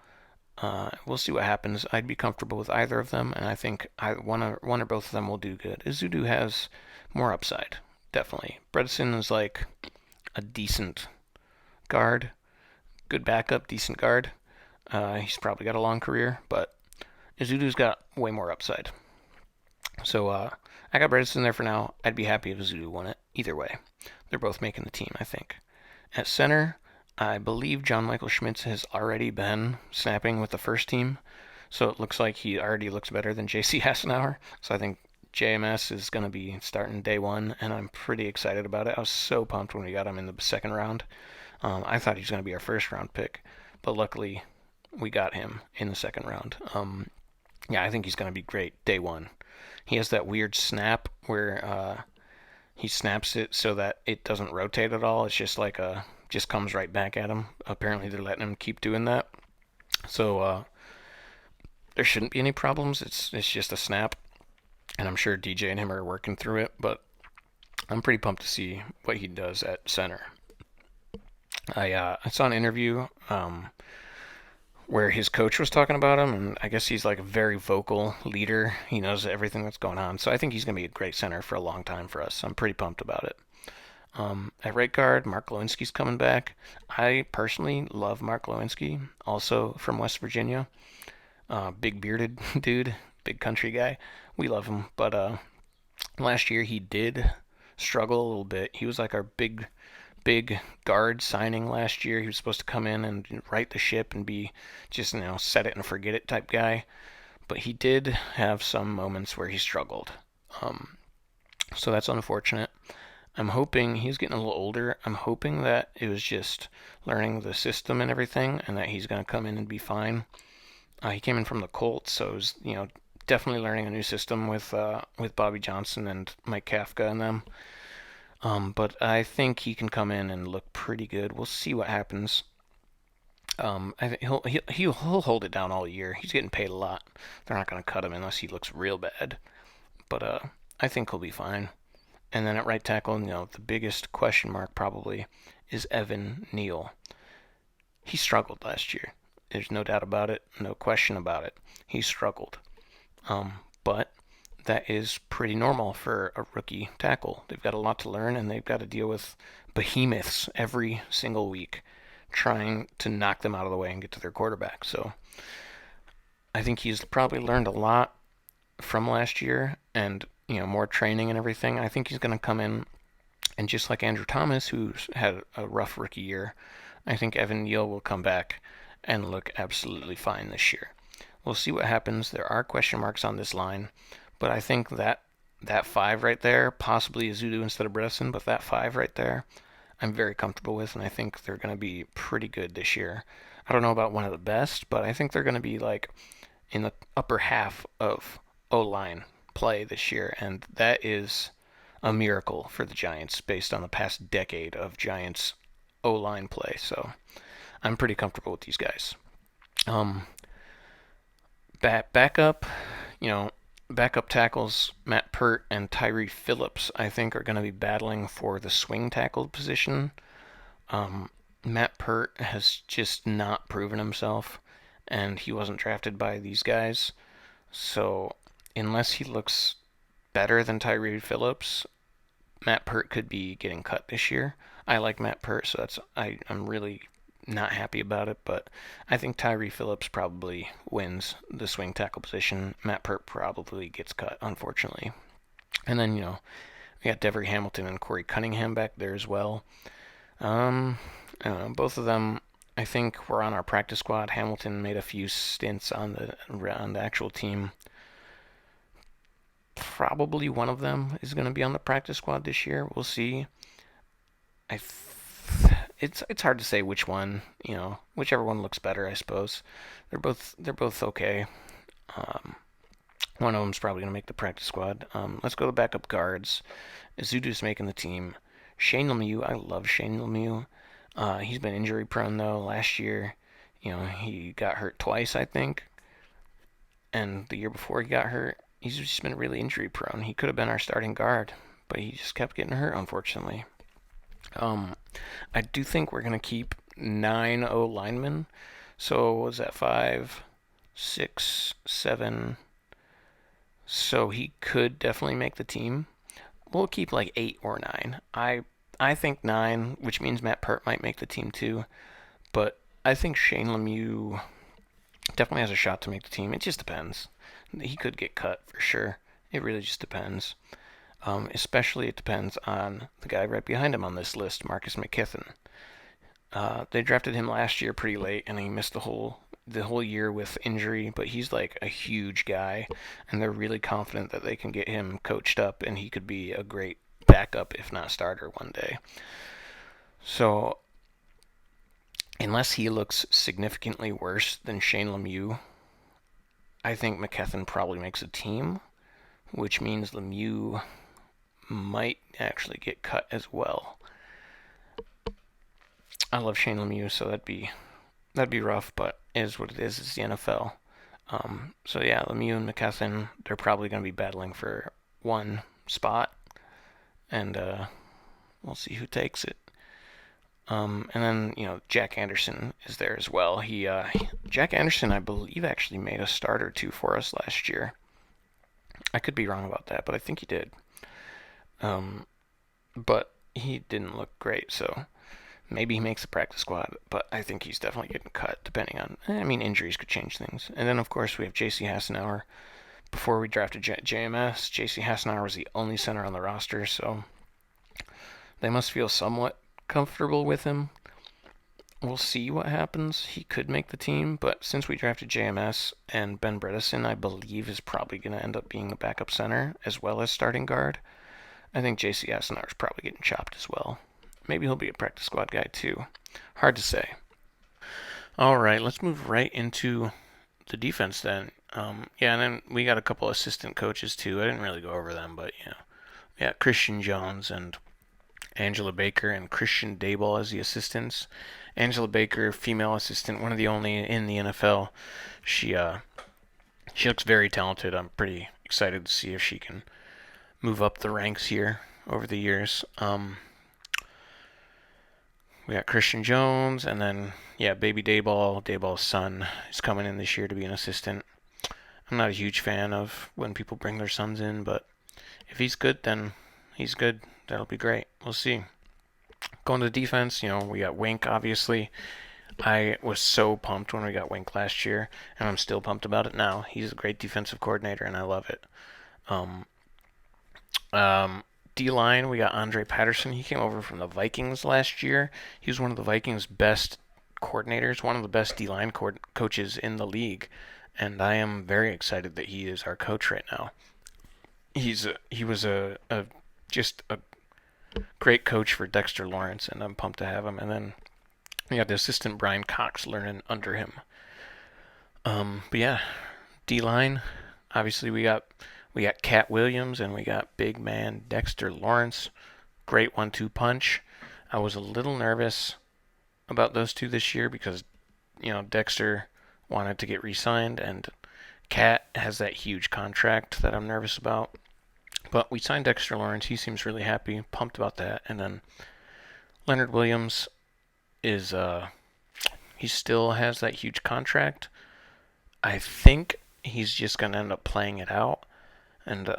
We'll see what happens. I'd be comfortable with either of them, and I think one or both of them will do good. Ezeudu has more upside, definitely. Bredesen is like a decent guard, good backup, decent guard. He's probably got a long career, but Ezeudu's got way more upside. So I got Bredesen there for now. I'd be happy if Ezeudu won it. Either way, they're both making the team, I think. At center, I believe John Michael Schmitz has already been snapping with the first team, so it looks like he already looks better than J.C. Hassenauer. So I think JMS is going to be starting day one, and I'm pretty excited about it. I was so pumped when we got him in the second round. I thought he was going to be our first round pick, but luckily we got him in the second round. I think he's going to be great day one. He has that weird snap where he snaps it so that it doesn't rotate at all. It's just like just comes right back at him. Apparently they're letting him keep doing that. So there shouldn't be any problems. It's just a snap. And I'm sure DJ and him are working through it, but I'm pretty pumped to see what he does at center. I saw an interview where his coach was talking about him, and I guess he's like a very vocal leader. He knows everything that's going on, so I think he's going to be a great center for a long time for us. I'm pretty pumped about it. At right guard, Mark Lewinsky's coming back. I personally love Mark Lewinsky, also from West Virginia. Big bearded dude, big country guy. We love him, but last year he did struggle a little bit. He was like our big guard signing last year. He was supposed to come in and right the ship and be just, set it and forget it type guy. But he did have some moments where he struggled. Um, so that's unfortunate. I'm hoping he's getting a little older. I'm hoping that it was just learning the system and everything, and that he's going to come in and be fine. He came in from the Colts, so it was, definitely learning a new system with Bobby Johnson and Mike Kafka and them. But I think he can come in and look pretty good. We'll see what happens. I think he'll hold it down all year. He's getting paid a lot. They're not going to cut him unless he looks real bad. But I think he'll be fine. And then at right tackle, the biggest question mark probably is Evan Neal. He struggled last year. There's no doubt about it. No question about it. He struggled. But that is pretty normal for a rookie tackle. They've got a lot to learn, and they've got to deal with behemoths every single week, trying to knock them out of the way and get to their quarterback. So I think he's probably learned a lot from last year, and more training and everything. I think he's going to come in, and just like Andrew Thomas, who's had a rough rookie year, I think Evan Neal will come back and look absolutely fine this year. We'll see what happens. There are question marks on this line, but I think that five right there, possibly Ezeudu instead of Bredesen, but that five right there, I'm very comfortable with, and I think they're going to be pretty good this year. I don't know about one of the best, but I think they're going to be like in the upper half of O line play this year, and that is a miracle for the Giants based on the past decade of Giants O line play. So I'm pretty comfortable with these guys. Um, backup, you know, backup tackles Matt Pert and Tyree Phillips, I think, are going to be battling for the swing tackle position. Um, Matt Pert has just not proven himself, and he wasn't drafted by these guys. So unless he looks better than Tyree Phillips, Matt Pert could be getting cut this year. I like Matt Pert, so I'm really not happy about it, but I think Tyree Phillips probably wins the swing tackle position. Matt Pert probably gets cut, unfortunately. And then, we got Devery Hamilton and Corey Cunningham back there as well. I don't know, both of them, I think, were on our practice squad. Hamilton made a few stints on the actual team. Probably one of them is going to be on the practice squad this year. We'll see. I it's hard to say which one. Whichever one looks better, I suppose. They're both okay. Um, One of them's probably going to make the practice squad. Let's go to backup guards. Izudu's making the team. Shane Lemieux, I love Shane Lemieux. He's been injury prone though. Last year, he got hurt twice, I think, and the year before he got hurt, he's just been really injury prone. He could have been our starting guard, but he just kept getting hurt, unfortunately. Um, I do think we're gonna keep 9 linemen. So what was that, 5, 6, 7? So he could definitely make the team. We'll keep like 8 or 9. I think 9, which means Matt Pert might make the team too. But I think Shane Lemieux definitely has a shot to make the team. It just depends. He could get cut for sure. It really just depends. Especially it depends on the guy right behind him on this list, Marcus McKithen. They drafted him last year pretty late, and he missed the whole year with injury. But he's like a huge guy, and they're really confident that they can get him coached up, and he could be a great backup, if not starter, one day. So unless he looks significantly worse than Shane Lemieux, I think McKethan probably makes a team, which means Lemieux might actually get cut as well. I love Shane Lemieux, so that'd be rough, but it is what it is. It's the NFL. So yeah, Lemieux and McKethan, they're probably going to be battling for one spot, and we'll see who takes it. And then, Jack Anderson is there as well. Jack Anderson, I believe, actually made a start or two for us last year. I could be wrong about that, but I think he did. Um, but he didn't look great, so maybe he makes the practice squad. But I think he's definitely getting cut, depending on. Injuries could change things. And then, of course, we have J.C. Hassenauer. Before we drafted JMS, J.C. Hassenauer was the only center on the roster, so they must feel somewhat comfortable with him. We'll see what happens. He could make the team, but since we drafted JMS and Ben Bredesen, I believe, is probably going to end up being the backup center as well as starting guard, I think J.C. Hassenauer is probably getting chopped as well. Maybe he'll be a practice squad guy too. Hard to say. All right, let's move right into the defense then. And then we got a couple assistant coaches too. I didn't really go over them, but Christian Jones and Angela Baker and Christian Dayball as the assistants. Angela Baker, female assistant, one of the only in the NFL. She looks very talented. I'm pretty excited to see if she can move up the ranks here over the years. We got Christian Jones, and then baby Dayball's son, is coming in this year to be an assistant. I'm not a huge fan of when people bring their sons in, but if he's good, then he's good. That'll be great. We'll see. Going to the defense, we got Wink, obviously. I was so pumped when we got Wink last year, and I'm still pumped about it now. He's a great defensive coordinator, and I love it. D-line, we got Andre Patterson. He came over from the Vikings last year. He was one of the Vikings' best coordinators, one of the best D-line coaches in the league, and I am very excited that he is our coach right now. He was just a great coach for Dexter Lawrence, and I'm pumped to have him. And then we got the assistant Brian Cox learning under him. D-line, obviously we got Cat Williams and we got big man Dexter Lawrence. Great 1-2 punch. I was a little nervous about those two this year because, Dexter wanted to get re-signed and Cat has that huge contract that I'm nervous about. But we signed Dexter Lawrence. He seems really happy, pumped about that. And then Leonard Williams is, he still has that huge contract. I think he's just going to end up playing it out. And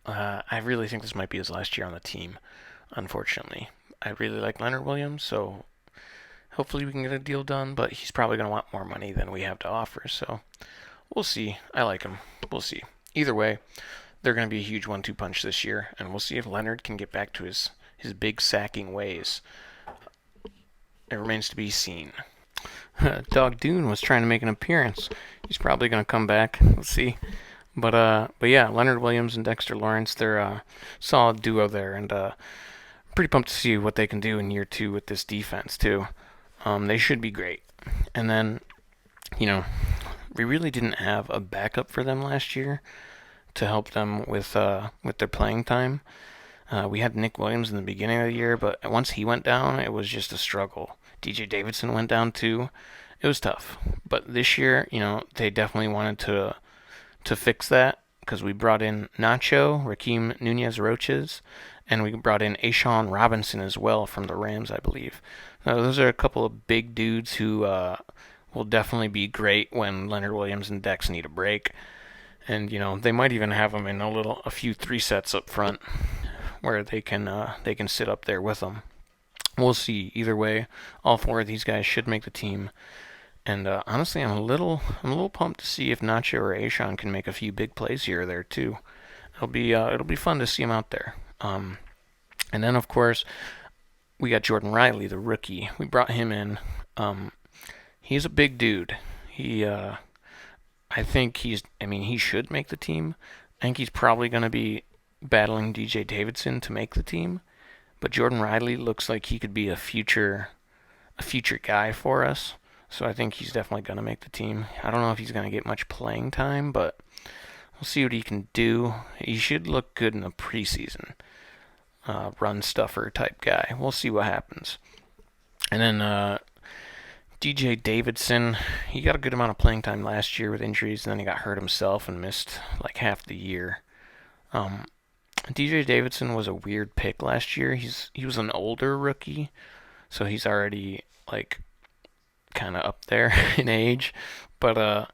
I really think this might be his last year on the team, unfortunately. I really like Leonard Williams, so hopefully we can get a deal done, but he's probably going to want more money than we have to offer, so we'll see. I like him. We'll see. Either way, they're going to be a huge 1-2 punch this year, and we'll see if Leonard can get back to his big sacking ways. It remains to be seen. Dog Dune was trying to make an appearance. He's probably going to come back. Let's see. But yeah, Leonard Williams and Dexter Lawrence, they're a solid duo there, and pretty pumped to see what they can do in year 2 with this defense too. They should be great. And then, we really didn't have a backup for them last year to help them with their playing time. We had Nick Williams in the beginning of the year, but once he went down, it was just a struggle. DJ Davidson went down too. It was tough. But this year, they definitely wanted to fix that because we brought in Nacho, Raheem Nunez-Roches, and we brought in A'Shawn Robinson as well from the Rams, I believe. Now, those are a couple of big dudes who will definitely be great when Leonard Williams and Dex need a break. And, they might even have them in a few 3 sets up front where they can sit up there with them. We'll see. Either way, all 4 of these guys should make the team. And honestly, I'm a little pumped to see if Nacho or A'Shawn can make a few big plays here or there too. It'll be fun to see him out there. And then of course we got Jordan Riley, the rookie. We brought him in. He's a big dude. I think he should make the team. I think he's probably going to be battling DJ Davidson to make the team. But Jordan Riley looks like he could be a future guy for us. So I think he's definitely going to make the team. I don't know if he's going to get much playing time, but we'll see what he can do. He should look good in the preseason. Run stuffer type guy. We'll see what happens. And then DJ Davidson, he got a good amount of playing time last year with injuries, and then he got hurt himself and missed like half the year. DJ Davidson was a weird pick last year. He was an older rookie, so he's already like kind of up there in age, but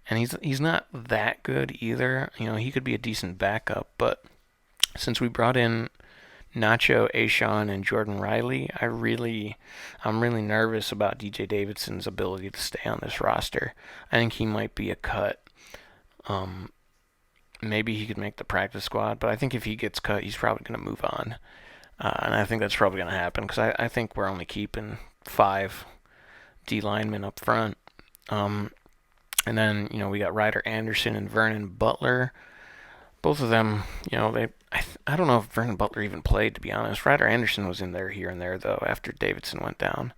and he's not that good either. You know, he could be a decent backup, but since we brought in Nacho, Ashawn, and Jordan Riley, I'm really nervous about DJ Davidson's ability to stay on this roster. I think he might be a cut. Um, Maybe he could make the practice squad, but I think if he gets cut, he's probably going to move on. And I think that's probably going to happen because I think we're only keeping 5 D linemen up front. Um, and then, we got Ryder Anderson and Vernon Butler. Both of them, I don't know if Vernon Butler even played, to be honest. Ryder Anderson was in there here and there, though, after Davidson went down.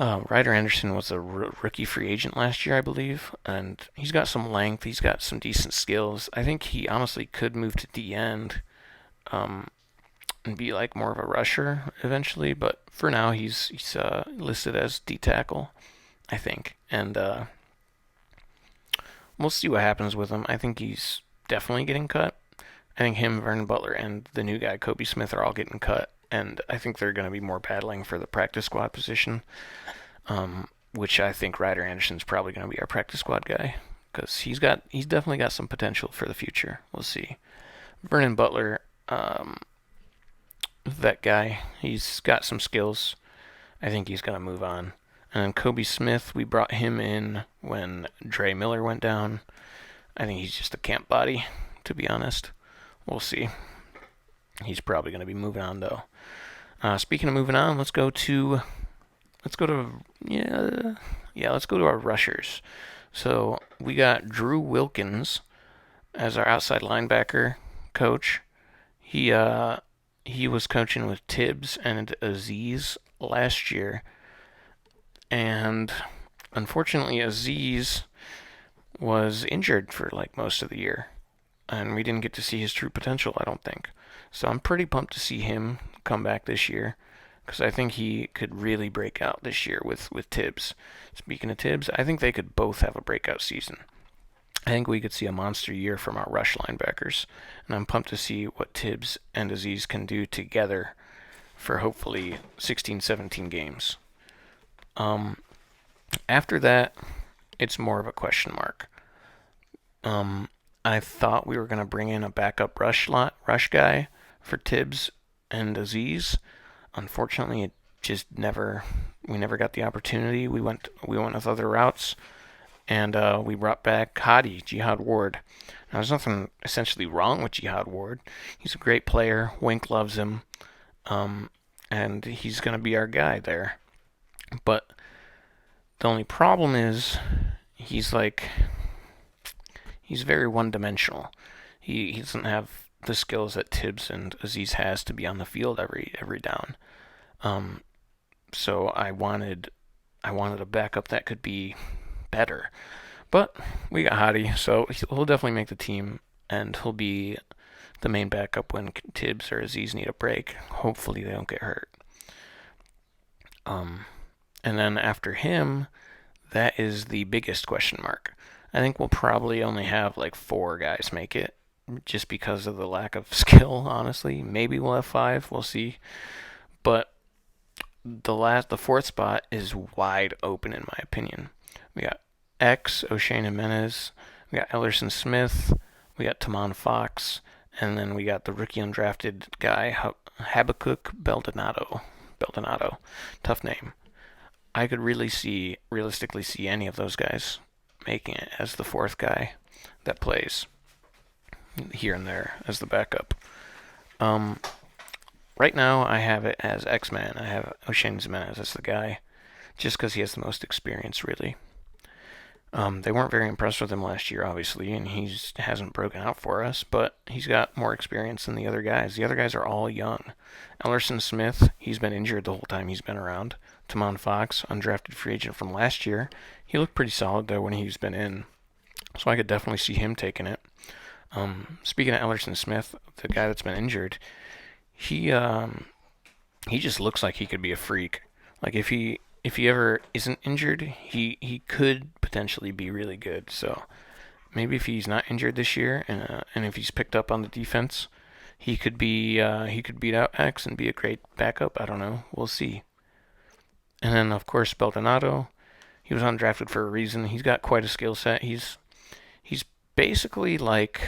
Ryder Anderson was a rookie free agent last year, I believe, and he's got some length. He's got some decent skills. I think he honestly could move to D end um, and be like more of a rusher eventually, but for now he's listed as D tackle, I think, and we'll see what happens with him. I think he's definitely getting cut. I think him, Vernon Butler, and the new guy Kobe Smith are all getting cut, and I think they're going to be more battling for the practice squad position, which I think Ryder Anderson's probably going to be our practice squad guy because he's definitely got some potential for the future. We'll see. Vernon Butler, that guy, he's got some skills. I think he's going to move on. And then Kobe Smith, we brought him in when Dre Miller went down. I think he's just a camp body, to be honest. We'll see. He's probably going to be moving on though. Speaking of moving on, let's go to our rushers. So we got Drew Wilkins as our outside linebacker coach. He was coaching with Tibbs and Aziz last year, and unfortunately Aziz was injured for like most of the year, and we didn't get to see his true potential, I don't think. So I'm pretty pumped to see him come back this year because I think he could really break out this year with Tibbs. Speaking of Tibbs, I think they could both have a breakout season. I think we could see a monster year from our rush linebackers, and I'm pumped to see what Tibbs and Aziz can do together for hopefully 16, 17 games. After that, it's more of a question mark. I thought we were going to bring in a backup rush guy for Tibbs and Aziz. Unfortunately, we never got the opportunity. We went with other routes, and we brought back Jihad Ward. Now, there's nothing essentially wrong with Jihad Ward. He's a great player. Wink loves him, and he's going to be our guy there. But the only problem is he's very one-dimensional. He doesn't have the skills that Tibbs and Aziz has to be on the field every down. So I wanted a backup that could be better. But we got Hadi, so he'll definitely make the team, and he'll be the main backup when Tibbs or Aziz need a break. Hopefully they don't get hurt. And then after him, that is the biggest question mark. I think we'll probably only have like 4 guys make it, just because of the lack of skill, honestly. Maybe we'll have 5, we'll see. But the fourth spot is wide open in my opinion. We got O'Shane Jimenez, we got Ellerson Smith, we got Tamon Fox, and then we got the rookie undrafted guy, Habakkuk Baldonado. Tough name. I could realistically see any of those guys making it as the 4th guy that plays here and there as the backup. Right now I have it as X-Man. I have O'Shane Jimenez as the guy, just because he has the most experience, really. They weren't very impressed with him last year, obviously, and he hasn't broken out for us, but he's got more experience than the other guys. The other guys are all young. Ellerson Smith, he's been injured the whole time he's been around. Tamon Fox, undrafted free agent from last year. He looked pretty solid, though, when he's been in, so I could definitely see him taking it. Speaking of Ellerson Smith, the guy that's been injured, he just looks like he could be a freak. Like if he ever isn't injured, he could potentially be really good. So maybe if he's not injured this year and if he's picked up on the defense he could be he could beat out X and be a great backup. I don't know. We'll see. And then of course Baldonado, he was undrafted for a reason. He's got quite a skill set. He's basically like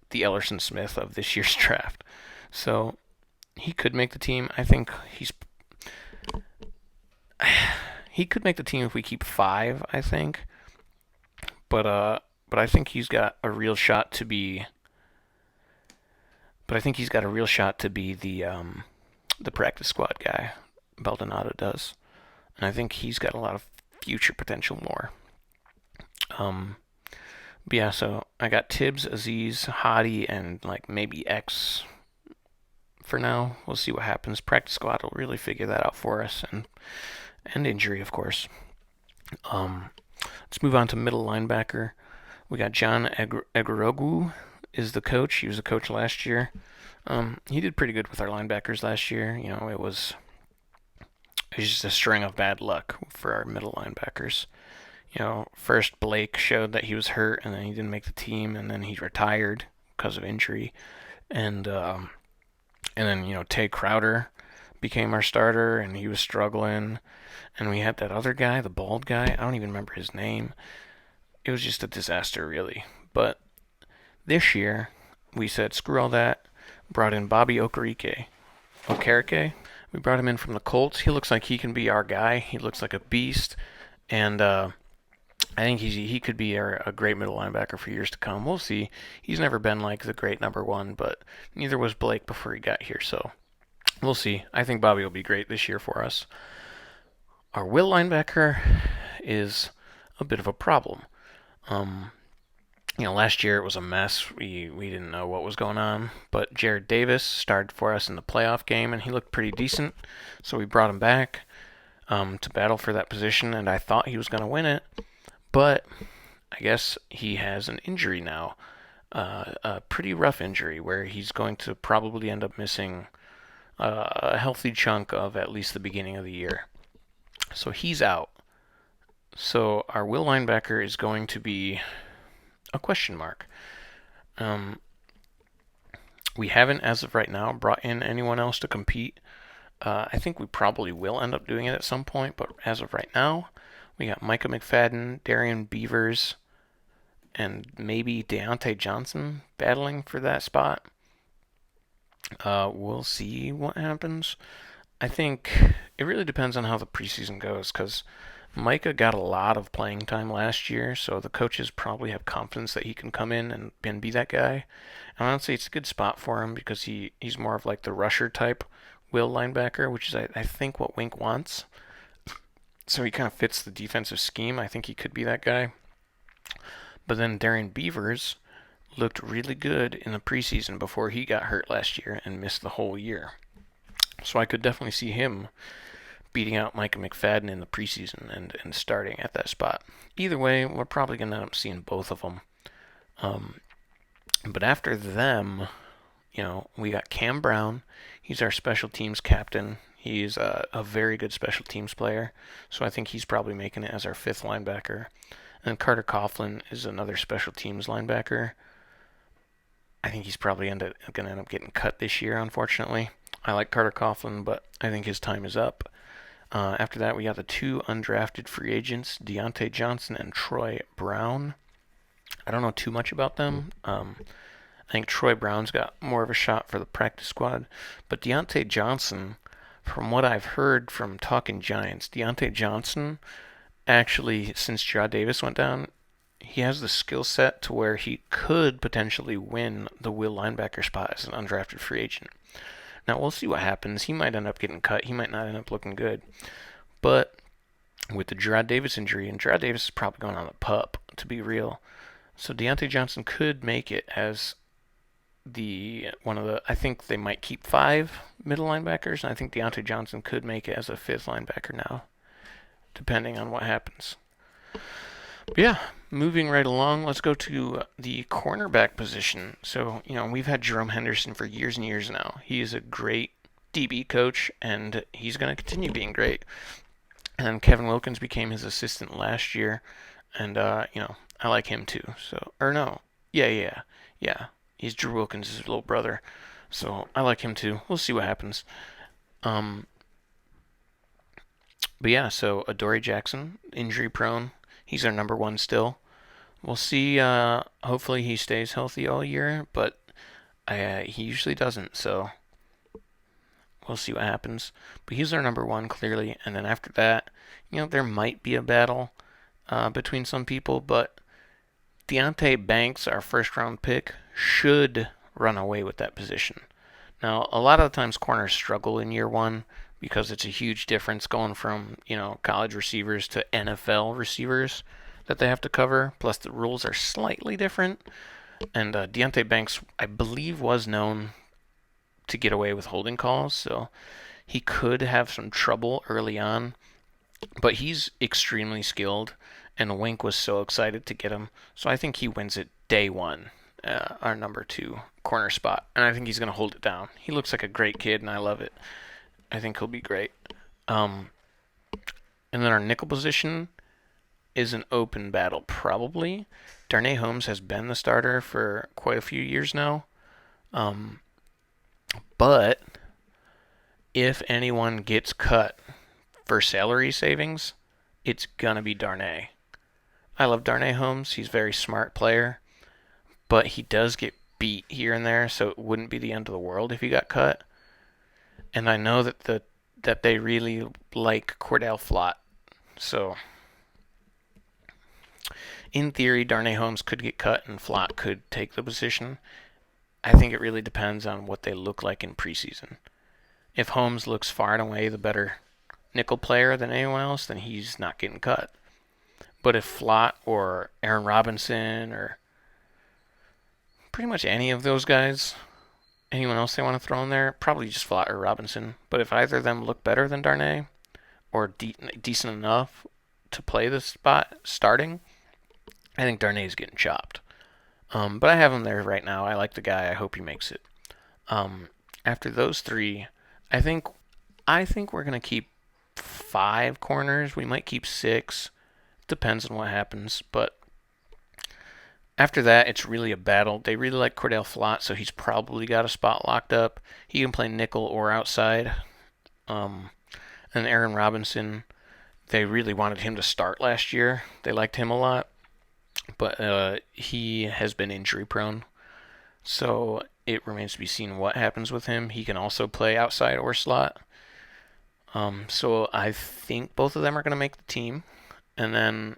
the Ellerson Smith of this year's draft. So he could make the team. I think he could make the team if we keep 5. I think, but I think he's got a real shot to be. But I think he's got a real shot to be the practice squad guy. Baldonado does, and I think he's got a lot of future potential more. Um, but yeah, so I got Tibbs, Aziz, Hadi, and like maybe X for now. We'll see what happens. Practice squad will really figure that out for us, and injury, of course. Um, let's move on to middle linebacker. We got John Eguerogu is the coach. He was the coach last year. He did pretty good with our linebackers last year. You know, it was just a string of bad luck for our middle linebackers. You know, first Blake showed that he was hurt, and then he didn't make the team, and then he retired because of injury, and then Tay Crowder became our starter, and he was struggling, and we had that other guy, the bald guy. I don't even remember his name. It was just a disaster, really. But this year, we said screw all that. Brought in Bobby Okereke. We brought him in from the Colts. He looks like he can be our guy. He looks like a beast, and I think he could be a great middle linebacker for years to come. We'll see. He's never been like the great number one, but neither was Blake before he got here. So we'll see. I think Bobby will be great this year for us. Our will linebacker is a bit of a problem. Last year it was a mess. We didn't know what was going on, but Jared Davis started for us in the playoff game, and he looked pretty decent. So we brought him back to battle for that position, and I thought he was going to win it. But I guess he has an injury now, a pretty rough injury where he's going to probably end up missing a healthy chunk of at least the beginning of the year. So he's out. So our will linebacker is going to be a question mark. We haven't, as of right now, brought in anyone else to compete. I think we probably will end up doing it at some point, but as of right now, we got Micah McFadden, Darian Beavers, and maybe Deontay Johnson battling for that spot. We'll see what happens. I think it really depends on how the preseason goes, because Micah got a lot of playing time last year, so the coaches probably have confidence that he can come in and be that guy. And honestly, it's a good spot for him because he's more of like the rusher type will linebacker, which is I think what Wink wants. So he kind of fits the defensive scheme. I think he could be that guy. But then Darian Beavers looked really good in the preseason before he got hurt last year and missed the whole year. So I could definitely see him beating out Micah McFadden in the preseason and starting at that spot. Either way, we're probably going to end up seeing both of them. But after them, we got Cam Brown. He's our special teams captain. He's a very good special teams player, so I think he's probably making it as our 5th linebacker. And Carter Coughlin is another special teams linebacker. I think he's probably going to end up getting cut this year, unfortunately. I like Carter Coughlin, but I think his time is up. After that, we got the 2 undrafted free agents, Deontay Johnson and Troy Brown. I don't know too much about them. I think Troy Brown's got more of a shot for the practice squad, but Deontay Johnson, from what I've heard from Talking Giants, Deontay Johnson actually, since Jarrad Davis went down, he has the skill set to where he could potentially win the will linebacker spot as an undrafted free agent. Now, we'll see what happens. He might end up getting cut. He might not end up looking good. But with the Jarrad Davis injury, and Jarrad Davis is probably going on the pup, to be real. So Deontay Johnson could make it as I think they might keep 5 middle linebackers, and I think Deontay Johnson could make it as a 5th linebacker now, depending on what happens. But yeah, moving right along, let's go to the cornerback position. So, we've had Jerome Henderson for years and years now. He is a great DB coach, and he's going to continue being great. And Kevin Wilkins became his assistant last year, and, I like him too. So, or no, yeah. He's Drew Wilkins' little brother. So I like him too. We'll see what happens. Um, but yeah, so Adoree Jackson, injury prone. He's our number one still. We'll see. Hopefully he stays healthy all year, but he usually doesn't. So we'll see what happens. But he's our number one clearly. And then after that, there might be a battle between some people, but Deonte Banks, our first round pick, should run away with that position. Now, a lot of the times corners struggle in year one because it's a huge difference going from, college receivers to NFL receivers that they have to cover. Plus, the rules are slightly different. And Deonte Banks, I believe, was known to get away with holding calls, so he could have some trouble early on. But he's extremely skilled, and Wink was so excited to get him. So I think he wins it day one, our number two corner spot. And I think he's going to hold it down. He looks like a great kid, and I love it. I think he'll be great. Um, and then our nickel position is an open battle, probably. Darnay Holmes has been the starter for quite a few years now. But if anyone gets cut for salary savings, it's going to be Darnay. I love Darnay Holmes. He's a very smart player, but he does get beat here and there, so it wouldn't be the end of the world if he got cut. And I know that they really like Cordell Flott, so in theory, Darnay Holmes could get cut and Flott could take the position. I think it really depends on what they look like in preseason. If Holmes looks far and away the better nickel player than anyone else, then he's not getting cut. But if Flott or Aaron Robinson or pretty much any of those guys, anyone else they want to throw in there, probably just Flott or Robinson. But if either of them look better than Darnay or decent enough to play the spot starting, I think Darnay's getting chopped. But I have him there right now. I like the guy. I hope he makes it. After those three, I think we're gonna keep 5 corners. We might keep 6. Depends on what happens. But after that, it's really a battle. They really like Cordell Flott, so he's probably got a spot locked up. He can play nickel or outside. And Aaron Robinson, they really wanted him to start last year. They liked him a lot, but he has been injury prone. So it remains to be seen what happens with him. He can also play outside or slot. So I think both of them are going to make the team. And then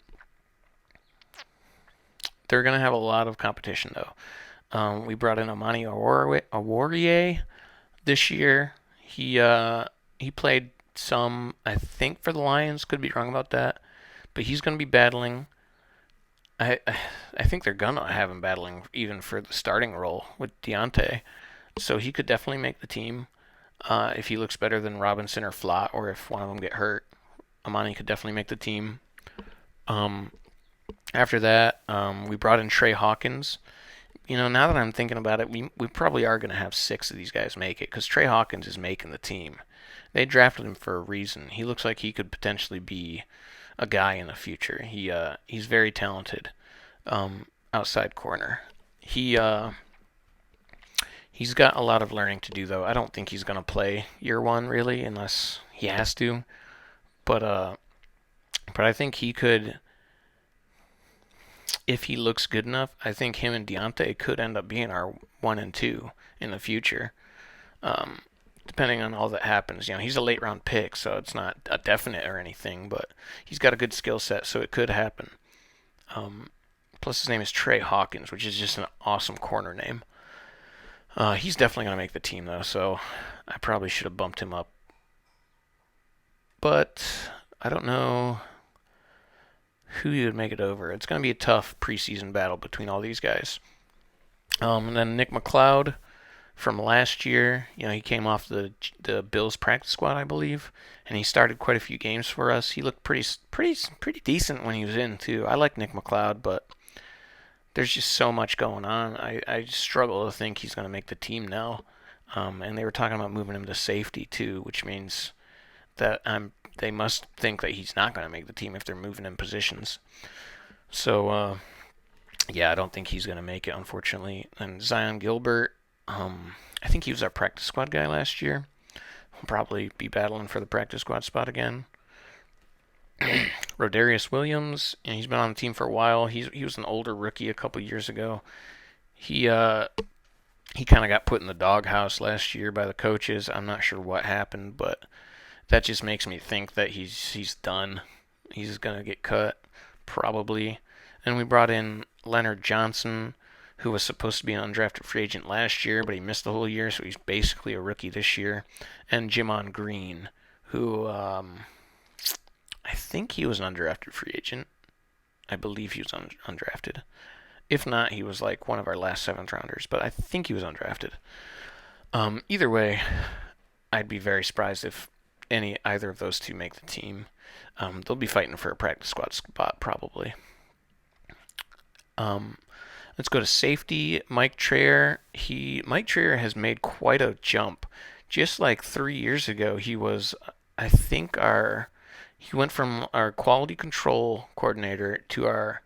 they're going to have a lot of competition, though. We brought in Amani Oruwariye this year. He played some, I think, for the Lions. Could be wrong about that. But he's going to be battling. I think they're gonna have him battling even for the starting role with Deonte, so he could definitely make the team if he looks better than Robinson or Flott, or if one of them get hurt. Amani could definitely make the team. After that, we brought in Trey Hawkins. Now that I'm thinking about it, we probably are gonna have 6 of these guys make it because Trey Hawkins is making the team. They drafted him for a reason. He looks like he could potentially be a guy in the future. He's very talented, outside corner. He's got a lot of learning to do though. I don't think he's gonna play year one really unless he has to. But I think he could, if he looks good enough. I think him and Deonte could end up being our 1 and 2 in the future. Depending on all that happens. He's a late round pick, so it's not a definite or anything, but he's got a good skill set, so it could happen. Plus, his name is Trey Hawkins, which is just an awesome corner name. He's definitely going to make the team, though, so I probably should have bumped him up. But I don't know who he would make it over. It's going to be a tough preseason battle between all these guys. And then Nick McCloud from last year. He came off the Bills practice squad, I believe, and he started quite a few games for us. He looked pretty decent when he was in too. I like Nick McCloud, but there's just so much going on. I just struggle to think he's going to make the team now. And they were talking about moving him to safety too, which means that they must think that he's not going to make the team if they're moving him positions. So yeah, I don't think he's going to make it, unfortunately. And Zion Gilbert, I think he was our practice squad guy last year. He'll probably be battling for the practice squad spot again. Rodarius Williams, he's been on the team for a while. He was an older rookie a couple years ago. He kind of got put in the doghouse last year by the coaches. I'm not sure what happened, but that just makes me think that he's done. He's gonna get cut probably. And we brought in Leonard Johnson, who was supposed to be an undrafted free agent last year, but he missed the whole year, so he's basically a rookie this year. And Jimon Green, who I think he was an undrafted free agent. I believe he was undrafted. If not, he was like one of our last seventh rounders, but I think he was undrafted. Either way, I'd be very surprised if either of those two make the team. They'll be fighting for a practice squad spot probably. Let's go to safety. Mike Traer. Mike Traer has made quite a jump. Just like 3 years ago, he was, I think, he went from our quality control coordinator to our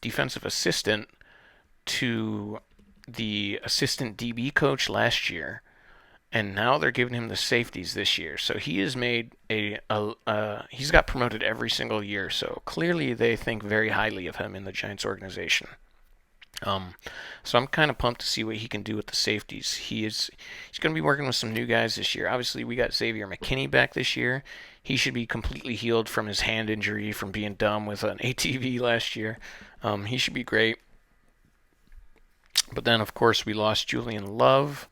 defensive assistant to the assistant DB coach last year, and now they're giving him the safeties this year. So he has made he's got promoted every single year. So clearly they think very highly of him in the Giants organization. So I'm kind of pumped to see what he can do with the safeties. He's going to be working with some new guys this year. Obviously, we got Xavier McKinney back this year. He should be completely healed from his hand injury from being dumb with an ATV last year. He should be great. But then, of course, we lost Julian Love.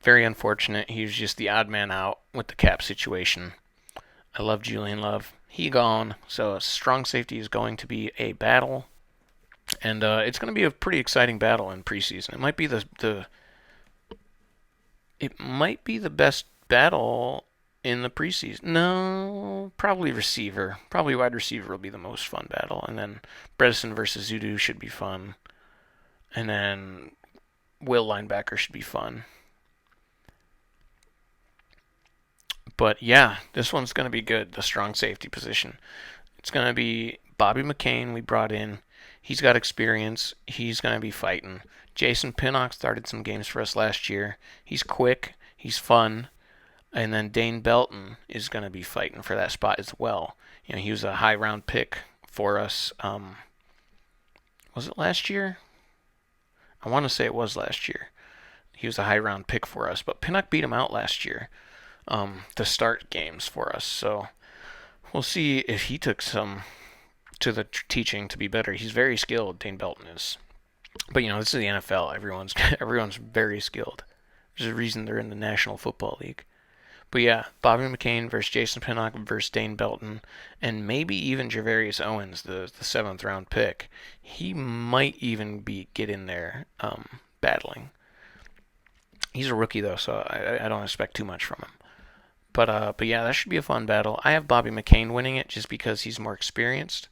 Very unfortunate. He was just the odd man out with the cap situation. I love Julian Love. He gone. So a strong safety is going to be a battle. And it's going to be a pretty exciting battle in preseason. It might be the best battle in the preseason. No, probably receiver. Probably wide receiver will be the most fun battle. And then Bredesen versus Zudu should be fun. And then Will linebacker should be fun. But yeah, this one's going to be good, the strong safety position. It's going to be Bobby McCain we brought in. He's got experience. He's going to be fighting. Jason Pinnock started some games for us last year. He's quick. He's fun. And then Dane Belton is going to be fighting for that spot as well. He was a high round pick for us. Was it last year? I want to say it was last year. He was a high round pick for us, but Pinnock beat him out last year to start games for us. So we'll see if he took some to the teaching to be better. He's very skilled, Dane Belton is. But this is the NFL. Everyone's very skilled. There's a reason they're in the National Football League. But yeah, Bobby McCain versus Jason Pinnock versus Dane Belton, and maybe even Javarius Owens, the 7th round pick. He might even get in there battling. He's a rookie though, so I don't expect too much from him. But yeah, that should be a fun battle. I have Bobby McCain winning it just because he's more experienced.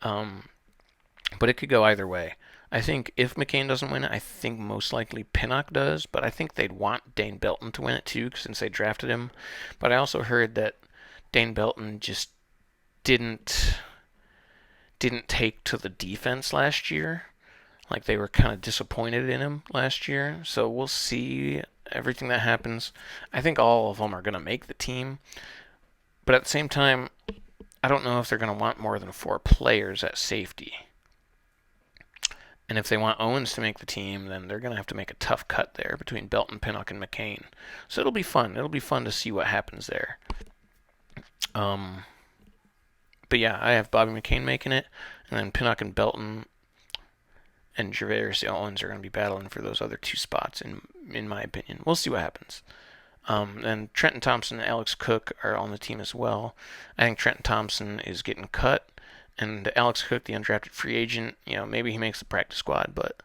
But it could go either way. I think if McCain doesn't win it, I think most likely Pinnock does, but I think they'd want Dane Belton to win it too since they drafted him. But I also heard that Dane Belton just didn't take to the defense last year. Like they were kind of disappointed in him last year. So we'll see everything that happens. I think all of them are going to make the team. But at the same time, I don't know if they're going to want more than 4 players at safety. And if they want Owens to make the team, then they're going to have to make a tough cut there between Belton, Pinnock, and McCain. So it'll be fun. It'll be fun to see what happens there. But yeah, I have Bobby McCain making it, and then Pinnock and Belton and Javarius Owens are going to be battling for those other 2 spots, in my opinion. We'll see what happens. And Trenton Thompson and Alex Cook are on the team as well. I think Trenton Thompson is getting cut. And Alex Cook, the undrafted free agent, maybe he makes the practice squad, but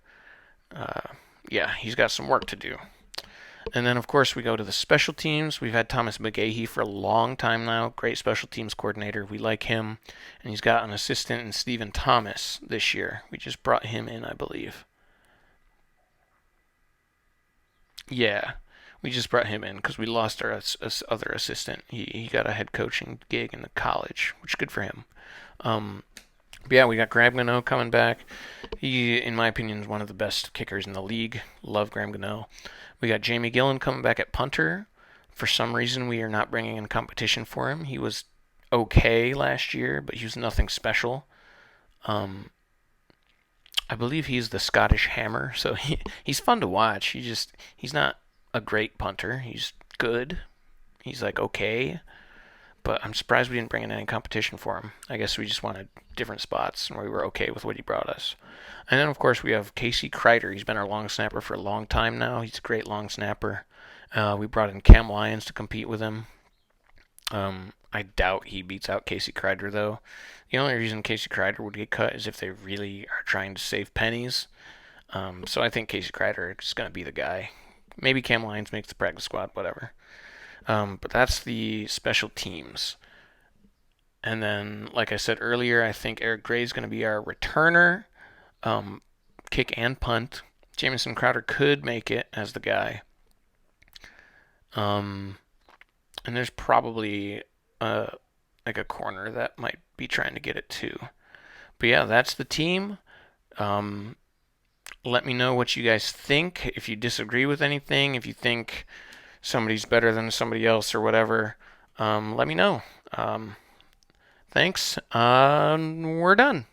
yeah, he's got some work to do. And then, of course, we go to the special teams. We've had Thomas McGahee for a long time now. Great special teams coordinator. We like him. And he's got an assistant in Stephen Thomas this year. We just brought him in, I believe. Yeah, we just brought him in because we lost our other assistant. He got a head coaching gig in the college, which is good for him. But yeah, we got Grab Gano coming back. He, in my opinion, is one of the best kickers in the league. Love Graham Gano. We got Jamie Gillen coming back at punter. For some reason, we are not bringing in competition for him. He was okay last year, but he was nothing special. Um, I believe he's the Scottish Hammer, so he's fun to watch. He's not a great punter. He's good. He's like okay, but I'm surprised we didn't bring in any competition for him. I guess we just wanted different spots, and we were okay with what he brought us. And then of course we have Casey Kreider. He's been our long snapper for a long time now. He's a great long snapper. We brought in Cam Lyons to compete with him. I doubt he beats out Casey Kreider though. The only reason Casey Kreider would get cut is if they really are trying to save pennies. So I think Casey Kreider is going to be the guy. Maybe Cam Lyons makes the practice squad, whatever. But that's the special teams. And then, like I said earlier, I think Eric Gray is going to be our returner, um, kick and punt. Jamison Crowder could make it as the guy. Um, and there's probably like a corner that might be trying to get it too. But yeah, that's the team. Um, Let me know what you guys think. If you disagree with anything, if you think somebody's better than somebody else or whatever, let me know. Thanks. We're done.